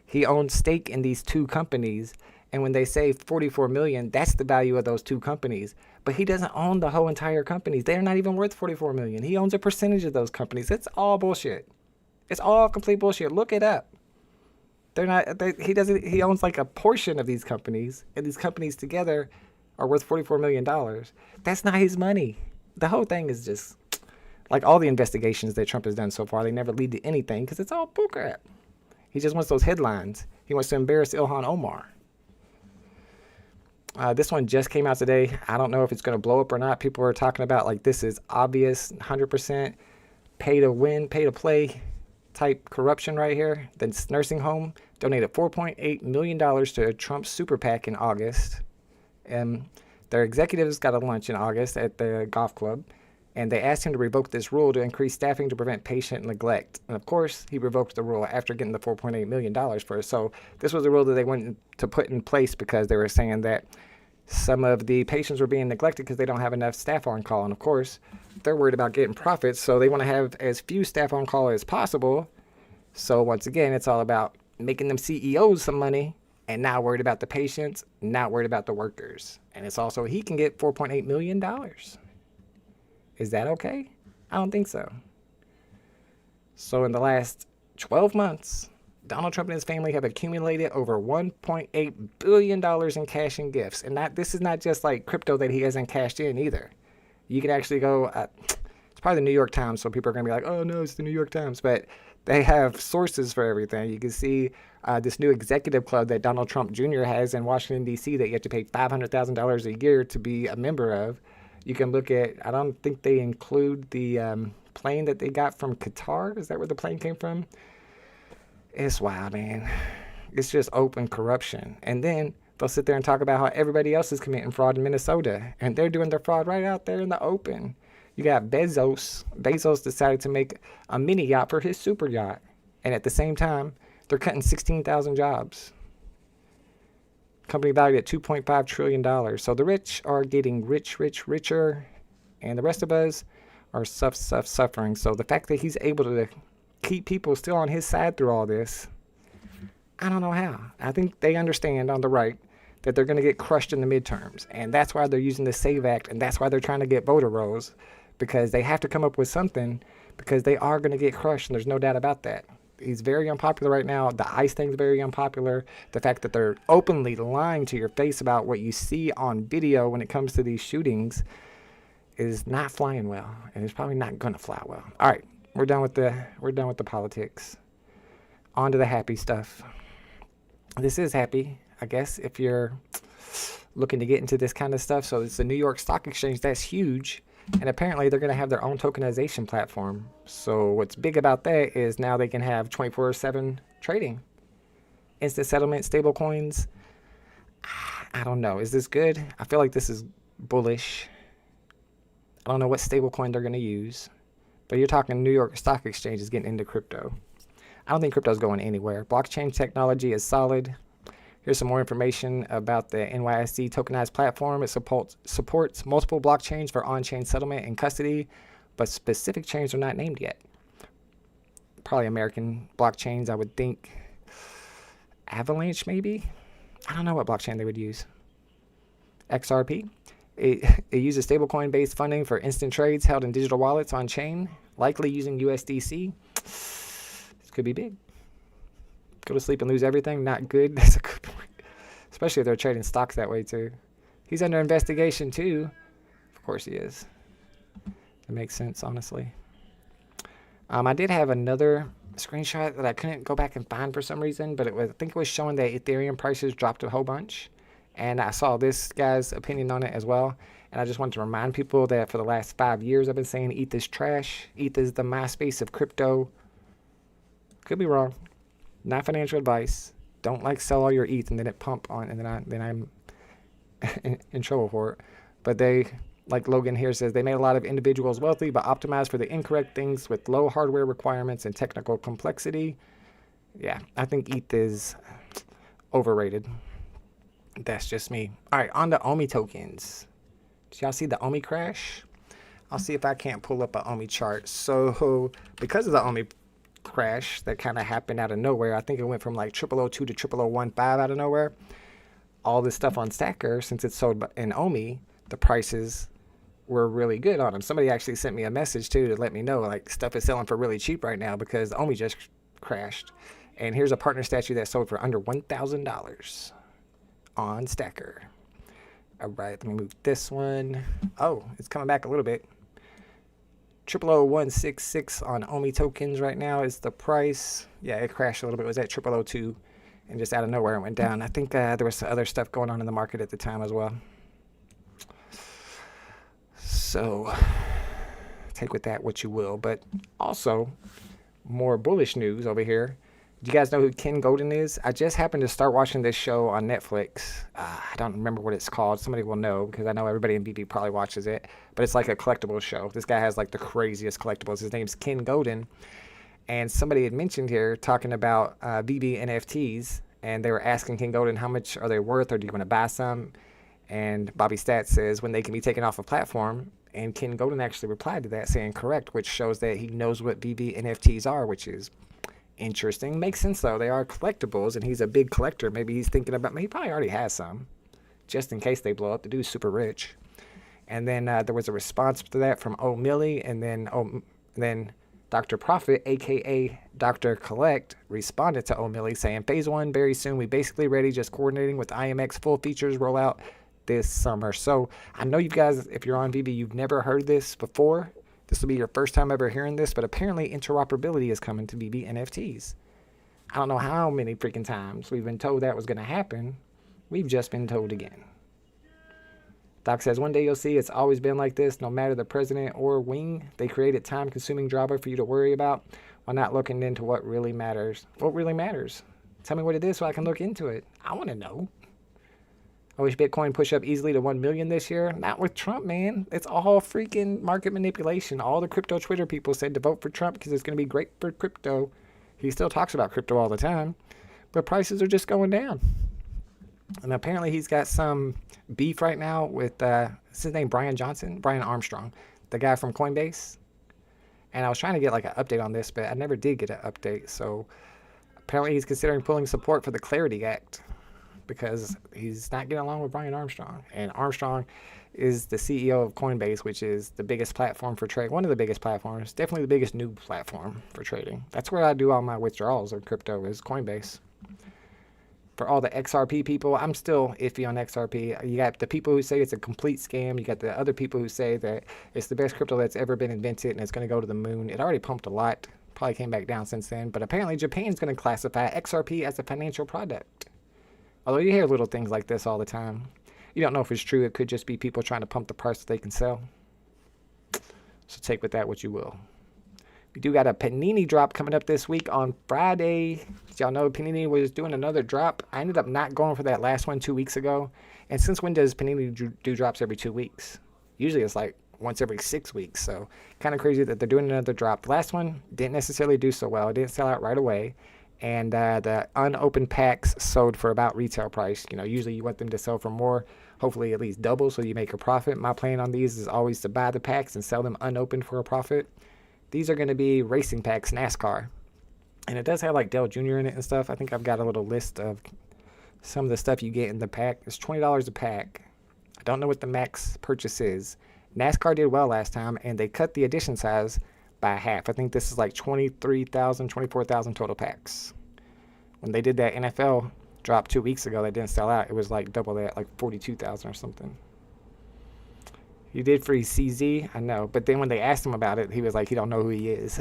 he owns stake in these 2 companies, and when they say $44 million, that's the value of those 2 companies. But he doesn't own the whole entire companies. They're not even worth $44 million. He owns a percentage of those companies. It's all bullshit. It's all complete bullshit. Look it up. They're not. He owns like a portion of these companies, and these companies together are worth $44 million. That's not his money. The whole thing is just like all the investigations that Trump has done so far. They never lead to anything because it's all bullcrap. He just wants those headlines. He wants to embarrass Ilhan Omar. This one just came out today. I don't know if it's going to blow up or not. People are talking about like this is obvious, 100% pay to win, pay to play type corruption right here. The nursing home donated $4.8 million to Trump's super PAC in August. Their executives got a lunch in August at the golf club, and they asked him to revoke this rule to increase staffing to prevent patient neglect. And of course, he revoked the rule after getting the $4.8 million for it. So this was a rule that they wanted to put in place because they were saying that some of the patients were being neglected because they don't have enough staff on call. And of course, they're worried about getting profits, so they want to have as few staff on call as possible. So once again, it's all about making them CEOs some money and not worried about the patients, not worried about the workers. And it's also, he can get $4.8 million. Is that okay? I don't think so. So in the last 12 months, Donald Trump and his family have accumulated over $1.8 billion in cash and gifts. And this is not just like crypto that he hasn't cashed in either. You can actually go, it's probably the New York Times, so people are going to be like, oh no, it's the New York Times. But they have sources for everything. You can see this new executive club that Donald Trump Jr. has in Washington, D.C. that you have to pay $500,000 a year to be a member of. You can look at, I don't think they include the plane that they got from Qatar. Is that where the plane came from? It's wild, man. It's just open corruption. And then they'll sit there and talk about how everybody else is committing fraud in Minnesota. And they're doing their fraud right out there in the open. You got Bezos. Bezos decided to make a mini yacht for his super yacht. And at the same time, they're cutting 16,000 jobs. Company valued at $2.5 trillion. So the rich are getting richer. And the rest of us are suffering. So the fact that he's able to keep people still on his side through all this, I don't know how. I think they understand on the right that they're going to get crushed in the midterms. And that's why they're using the SAVE Act. And that's why they're trying to get voter rolls. Because they have to come up with something. Because they are going to get crushed. And there's no doubt about that. He's very unpopular right now. The ICE thing's very unpopular. The fact that they're openly lying to your face about what you see on video when it comes to these shootings is not flying well. And it's probably not going to fly well. All right. We're done with the politics. On to the happy stuff. This is happy, I guess, if you're looking to get into this kind of stuff. So it's the New York Stock Exchange. That's huge. And apparently they're going to have their own tokenization platform. So what's big about that is now they can have 24/7 trading. Instant settlement, stable coins. I don't know. Is this good? I feel like this is bullish. I don't know what stablecoin they're going to use. But you're talking New York Stock Exchange is getting into crypto. I don't think crypto's going anywhere. Blockchain technology is solid. Here's some more information about the NYSE tokenized platform. It supports multiple blockchains for on-chain settlement and custody, but specific chains are not named yet. Probably American blockchains, I would think. Avalanche, maybe? I don't know what blockchain they would use. XRP. It uses stablecoin-based funding for instant trades held in digital wallets on chain, likely using USDC. This could be big. Go to sleep and lose everything? Not good. That's a good point. Especially if they're trading stocks that way too. He's under investigation too. Of course he is. That makes sense, honestly. I did have another screenshot that I couldn't go back and find for some reason, but I think it was showing that Ethereum prices dropped a whole bunch. And I saw this guy's opinion on it as well. And I just wanted to remind people that for the last 5 years, I've been saying ETH is trash. ETH is the MySpace of crypto. Could be wrong. Not financial advice. Don't sell all your ETH and then it pump on, and then I'm in trouble for it. But they, like Logan here says, they made a lot of individuals wealthy, but optimized for the incorrect things with low hardware requirements and technical complexity. Yeah, I think ETH is overrated. That's just me. All right, on to OMI tokens. Did y'all see the OMI crash? I'll see if I can't pull up an OMI chart. So because of the OMI crash that kind of happened out of nowhere, I think it went from like 0002 to 0015 out of nowhere. All this stuff on Stacker, since it's sold in OMI, the prices were really good on them. Somebody actually sent me a message too to let me know like stuff is selling for really cheap right now because OMI just crashed. And here's a partner statue that sold for under $1,000 on Stacker. All right, let me move this one. Oh, it's coming back a little bit. 000166 on OMI tokens right now is the price. Yeah, it crashed a little bit. It was at 0002 and just out of nowhere it went down. I think there was some other stuff going on in the market at the time as well. So take with that what you will. But also, more bullish news over here. Do you guys know who Ken Golden is? I just happened to start watching this show on Netflix. I don't remember what it's called. Somebody will know because I know everybody in VeVe probably watches it. But it's like a collectibles show. This guy has like the craziest collectibles. His name's Ken Golden. And somebody had mentioned here talking about VeVe NFTs. And they were asking Ken Golden how much are they worth or do you want to buy some? And Bobby Stats says when they can be taken off a platform. And Ken Golden actually replied to that saying correct, which shows that he knows what VeVe NFTs are, which is interesting. Makes sense though. They are collectibles and he's a big collector. Maybe he's thinking about, he probably already has some just in case they blow up. The dude's super rich. And then there was a response to that from O'Milly, and then Dr. Profit, aka Dr. Collect, responded to O'Milly saying phase 1 very soon. We basically ready, just coordinating with IMX full features rollout this summer. So I know you guys, if you're on VeVe, you've never heard this before. This will be your first time ever hearing this, but apparently interoperability is coming to VeVe NFTs. I don't know how many freaking times we've been told that was going to happen. We've just been told again. Doc says, one day you'll see it's always been like this. No matter the president or wing, they created time-consuming drama for you to worry about while not looking into what really matters. What really matters? Tell me what it is so I can look into it. I want to know. I wish Bitcoin push up easily to 1 million this year. Not with Trump, man. It's all freaking market manipulation. All the crypto Twitter people said to vote for Trump because it's going to be great for crypto. He still talks about crypto all the time, but prices are just going down. And apparently he's got some beef right now with, what's his name, Brian Armstrong, the guy from Coinbase. And I was trying to get like an update on this, but I never did get an update. So apparently he's considering pulling support for the Clarity Act, because he's not getting along with Brian Armstrong. And Armstrong is the CEO of Coinbase, which is the biggest platform for trade. One of the biggest platforms, definitely the biggest new platform for trading. That's where I do all my withdrawals of crypto, is Coinbase. For all the XRP people, I'm still iffy on XRP. You got the people who say it's a complete scam. You got the other people who say that it's the best crypto that's ever been invented and it's going to go to the moon. It already pumped a lot. Probably came back down since then. But apparently Japan's going to classify XRP as a financial product. Although you hear little things like this all the time. You don't know if it's true. It could just be people trying to pump the price that they can sell. So take with that what you will. We do got a Panini drop coming up this week on Friday. Did y'all know Panini was doing another drop? I ended up not going for that last one 2 weeks ago. And since when does Panini do drops every 2 weeks? Usually it's like once every 6 weeks. So kind of crazy that they're doing another drop. The last one didn't necessarily do so well. It didn't sell out right away. And the unopened packs sold for about retail price. You know, usually you want them to sell for more, hopefully at least double, so you make a profit. My plan on these is always to buy the packs and sell them unopened for a profit. These are going to be racing packs, NASCAR. And it does have like Dale Jr. in it and stuff. I think I've got a little list of some of the stuff you get in the pack. It's $20 a pack. I don't know what the max purchase is. NASCAR did well last time, and they cut the edition size by half. I think this is like 23,000, 24,000 total packs. When they did that NFL drop 2 weeks ago that didn't sell out, it was like double that, like 42,000 or something. You did free CZ, I know. But then when they asked him about it, he was like, he don't know who he is.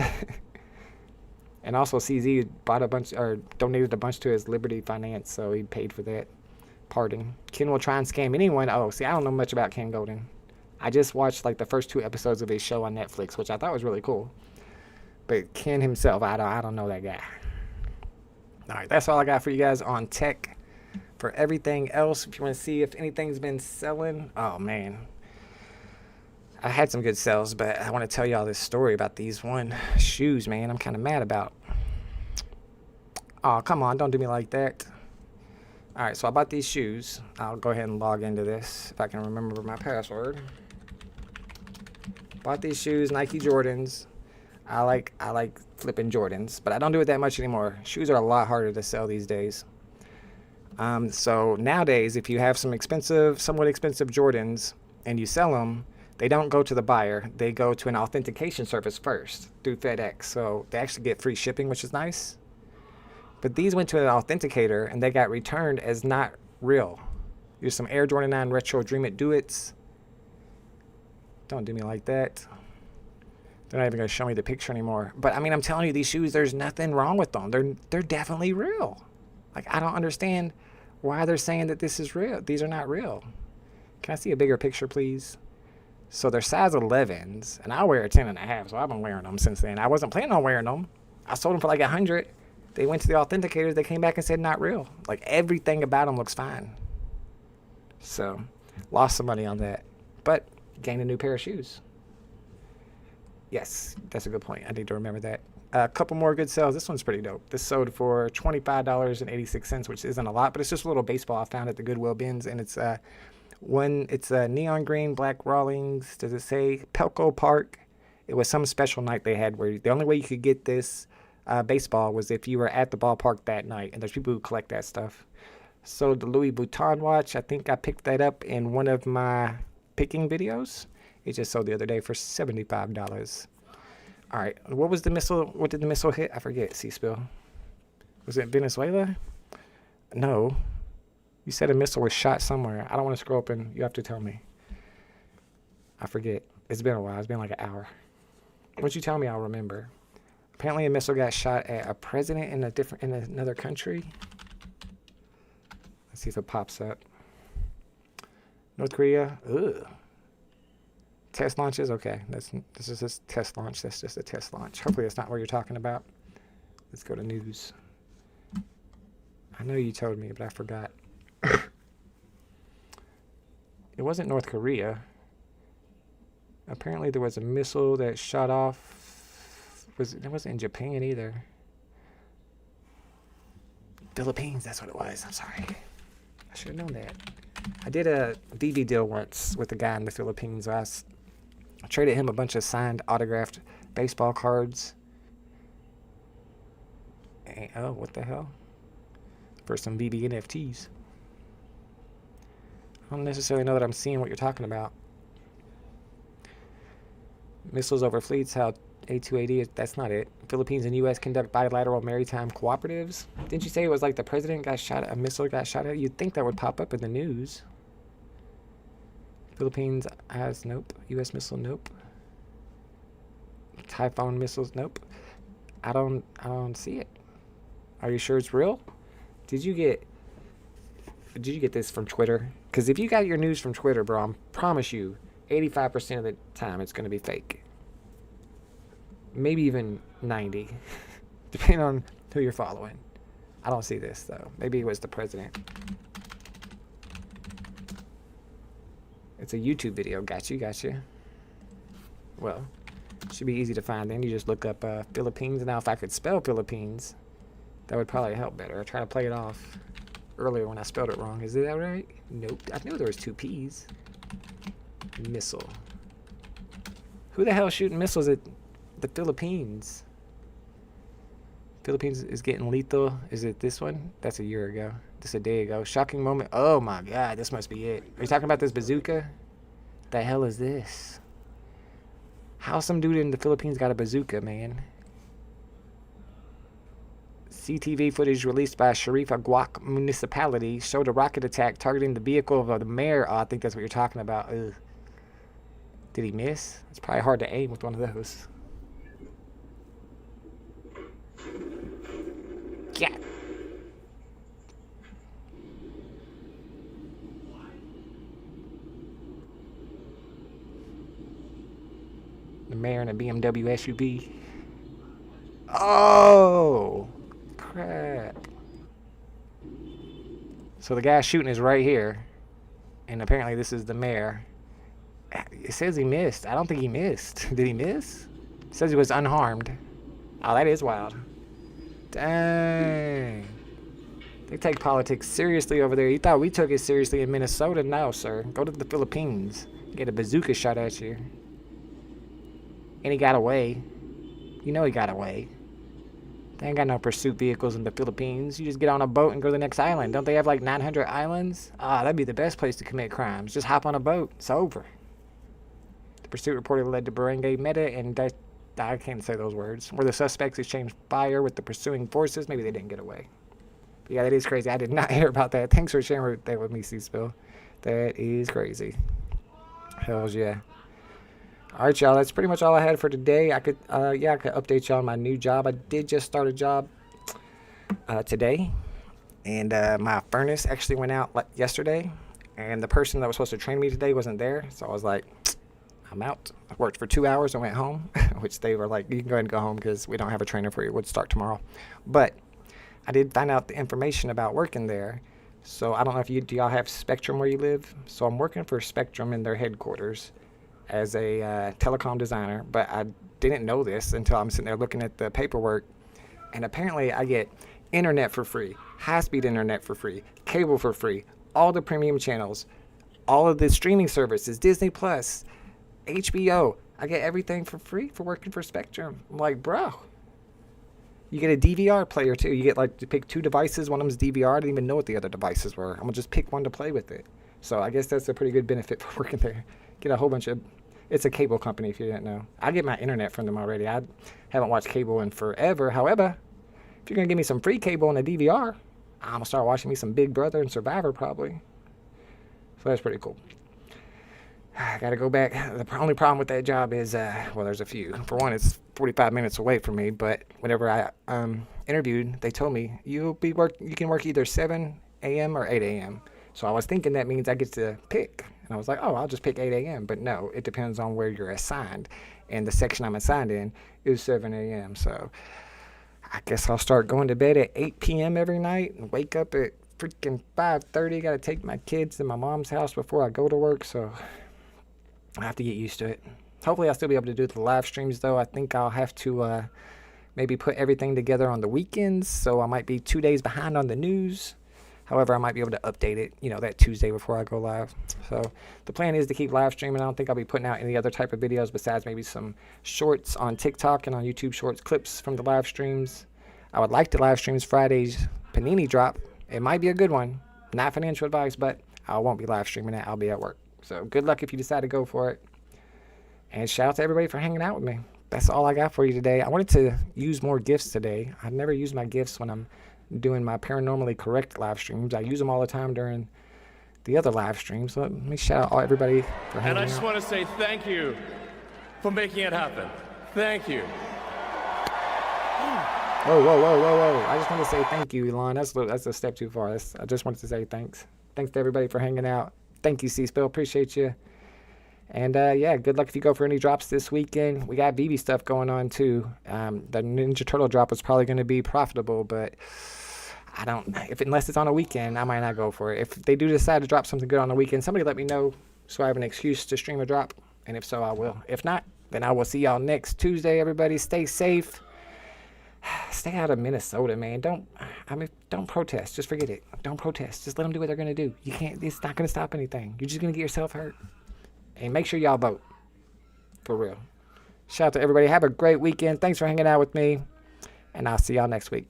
And also CZ bought a bunch, or donated a bunch to his Liberty Finance, so he paid for that. Pardon. Ken will try and scam anyone. Oh, see, I don't know much about Ken Golden. I just watched like the first 2 episodes of his show on Netflix, which I thought was really cool. But Ken himself, I don't know that guy. All right, that's all I got for you guys on tech. For everything else, if you want to see if anything's been selling, oh man. I had some good sales, but I want to tell y'all this story about these one shoes, man. I'm kind of mad about. Oh, come on, don't do me like that. All right, so I bought these shoes. I'll go ahead and log into this if I can remember my password. Bought these shoes, Nike Jordans. I like flipping Jordans, but I don't do it that much anymore. Shoes are a lot harder to sell these days. So nowadays, if you have some somewhat expensive Jordans and you sell them, they don't go to the buyer. They go to an authentication service first through FedEx. So they actually get free shipping, which is nice. But these went to an authenticator and they got returned as not real. Here's some Air Jordan 9 Retro Dream It Do It's. Don't do me like that. They're not even going to show me the picture anymore. But I mean, I'm telling you, these shoes, there's nothing wrong with them. They're definitely real. Like, I don't understand why they're saying that this is real. These are not real. Can I see a bigger picture, please? So they're size 11s, and I wear a 10.5, so I've been wearing them since then. I wasn't planning on wearing them. I sold them for like 100. They went to the authenticators. They came back and said not real. Like, everything about them looks fine. So, lost some money on that. But gained a new pair of shoes. Yes, that's a good point. I need to remember that. A couple more good sales. This one's pretty dope. This sold for $25.86, which isn't a lot, but it's just a little baseball I found at the Goodwill bins, and it's it's a neon green, black Rawlings. Does it say Pelco Park? It was some special night they had where the only way you could get this baseball was if you were at the ballpark that night, and there's people who collect that stuff. So the Louis Vuitton watch, I think I picked that up in one of my picking videos. It just sold the other day for $75. All right, what was the missile? What did the missile hit? I forget, C-Spill. Was it Venezuela? No. You said a missile was shot somewhere. I don't want to scroll up and you have to tell me. I forget. It's been a while. It's been like an hour. Once you tell me, I'll remember. Apparently a missile got shot at a president in another country. Let's see if it pops up. North Korea. Ugh. Test launches? Okay. This is just test launch. That's just a test launch. Hopefully that's not what you're talking about. Let's go to news. I know you told me, but I forgot. It wasn't North Korea. Apparently there was a missile that shot off. It wasn't in Japan either. Philippines, that's what it was. I'm sorry. I should have known that. I did a VeVe deal once with a guy in the Philippines. I traded him a bunch of signed, autographed baseball cards. And, oh, what the hell? For some VeVe NFTs. I don't necessarily know that I'm seeing what you're talking about. Missiles over fleets, how A280, that's not it. Philippines and U.S. conduct bilateral maritime cooperatives. Didn't you say it was like the president got shot at, a missile got shot at? You'd think that would pop up in the news. Philippines has, nope. U.S. missile, nope. Typhoon missiles, nope. I don't see it. Are you sure it's real? Did you get this from Twitter? Because if you got your news from Twitter, bro, I promise you, 85% of the time it's going to be fake. maybe even 90, depending on who you're following. I don't see this, though. Maybe it was the president. It's a YouTube video. Got you. Well, should be easy to find. Then you just look up Philippines. Now, if I could spell Philippines, that would probably help better. I tried to play it off earlier when I spelled it wrong. Is it that right? Nope. I knew there was 2 P's. Missile. Who the hell is shooting missiles at the Philippines? Philippines is getting lethal. Is it this one? That's a year ago. This a day ago. Shocking moment. Oh my god, this must be it. Are you talking about this bazooka? The hell is this? How some dude in the Philippines got a bazooka, man? CTV footage released by Sharif Aguac municipality showed a rocket attack targeting the vehicle of the mayor. Oh, I think that's what you're talking about. Ugh. Did he miss? It's probably hard to aim with one of those. Yeah. The mayor in a BMW SUV. Oh, crap. So the guy shooting is right here. And apparently this is the mayor. It says he missed. I don't think he missed. Did he miss? It says he was unharmed. Oh, that is wild. Dang. They take politics seriously over there. You thought we took it seriously in Minnesota? No, sir. Go to the Philippines. Get a bazooka shot at you. And he got away. You know he got away. They ain't got no pursuit vehicles in the Philippines. You just get on a boat and go to the next island. Don't they have like 900 islands? Ah, that'd be the best place to commit crimes. Just hop on a boat. It's over. The pursuit reportedly led to Barangay Meta and I can't say those words, where the suspects exchanged fire with the pursuing forces. Maybe they didn't get away. But yeah, that is crazy. I did not hear about that. Thanks for sharing that with me, C-Spill. That is crazy. Hells yeah. All right, y'all. That's pretty much all I had for today. I could update y'all on my new job. I did just start a job today, and my furnace actually went out yesterday, and the person that was supposed to train me today wasn't there, so I was like, I'm out. I worked for 2 hours and went home, which they were like, you can go ahead and go home because we don't have a trainer for you. It would start tomorrow. But I did find out the information about working there. So I don't know if do y'all have Spectrum where you live? So I'm working for Spectrum in their headquarters as a telecom designer, but I didn't know this until I'm sitting there looking at the paperwork. And apparently I get internet for free, high-speed internet for free, cable for free, all the premium channels, all of the streaming services, Disney Plus, HBO. I get everything for free for working for Spectrum. I'm like, bro. You get a DVR player too. You get like to pick 2 devices. One of them's DVR. I didn't even know what the other devices were. I'm gonna just pick one to play with it. So I guess that's a pretty good benefit for working there. Get a whole bunch of. It's a cable company if you didn't know. I get my internet from them already. I haven't watched cable in forever. However, if you're gonna give me some free cable and a DVR, I'm gonna start watching me some Big Brother and Survivor probably. So that's pretty cool. I gotta go back. The only problem with that job is, well, there's a few. For one, it's 45 minutes away from me. But whenever I interviewed, they told me you can work either 7 a.m. or 8 a.m. So I was thinking that means I get to pick, and I was like, oh, I'll just pick 8 a.m. But no, it depends on where you're assigned, and the section I'm assigned in is 7 a.m. So I guess I'll start going to bed at 8 p.m. every night and wake up at freaking 5:30. Gotta take my kids to my mom's house before I go to work. So I have to get used to it. Hopefully I'll still be able to do the live streams though. I think I'll have to maybe put everything together on the weekends, so I might be 2 days behind on the news. However, I might be able to update it, that Tuesday before I go live. So the plan is to keep live streaming. I don't think I'll be putting out any other type of videos besides maybe some shorts on TikTok and on YouTube Shorts, clips from the live streams. I would like to live streams Friday's Panini drop. It might be a good one. Not financial advice, but I won't be live streaming it. I'll be at work. So good luck if you decide to go for it. And shout out to everybody for hanging out with me. That's all I got for you today. I wanted to use more gifts today. I've never used my gifts when I'm doing my Paranormally Correct live streams. I use them all the time during the other live streams. So let me shout out everybody for hanging out. And I just want to say thank you for making it happen. Thank you. Whoa. I just want to say thank you, Elon. That's a step too far. I just wanted to say thanks. Thanks to everybody for hanging out. Thank you, C-Spill. Appreciate you. And yeah, good luck if you go for any drops this weekend. We got VeVe stuff going on too. The Ninja Turtle drop was probably going to be profitable, but I don't. Unless it's on a weekend, I might not go for it. If they do decide to drop something good on the weekend, somebody let me know so I have an excuse to stream a drop. And if so, I will. If not, then I will see y'all next Tuesday. Everybody, stay safe. Stay out of Minnesota, man. Don't protest. Just forget it. Don't protest. Just let them do what they're gonna do. You can't. It's not gonna stop anything. You're just gonna get yourself hurt. And make sure y'all vote. For real. Shout out to everybody. Have a great weekend. Thanks for hanging out with me. And I'll see y'all next week.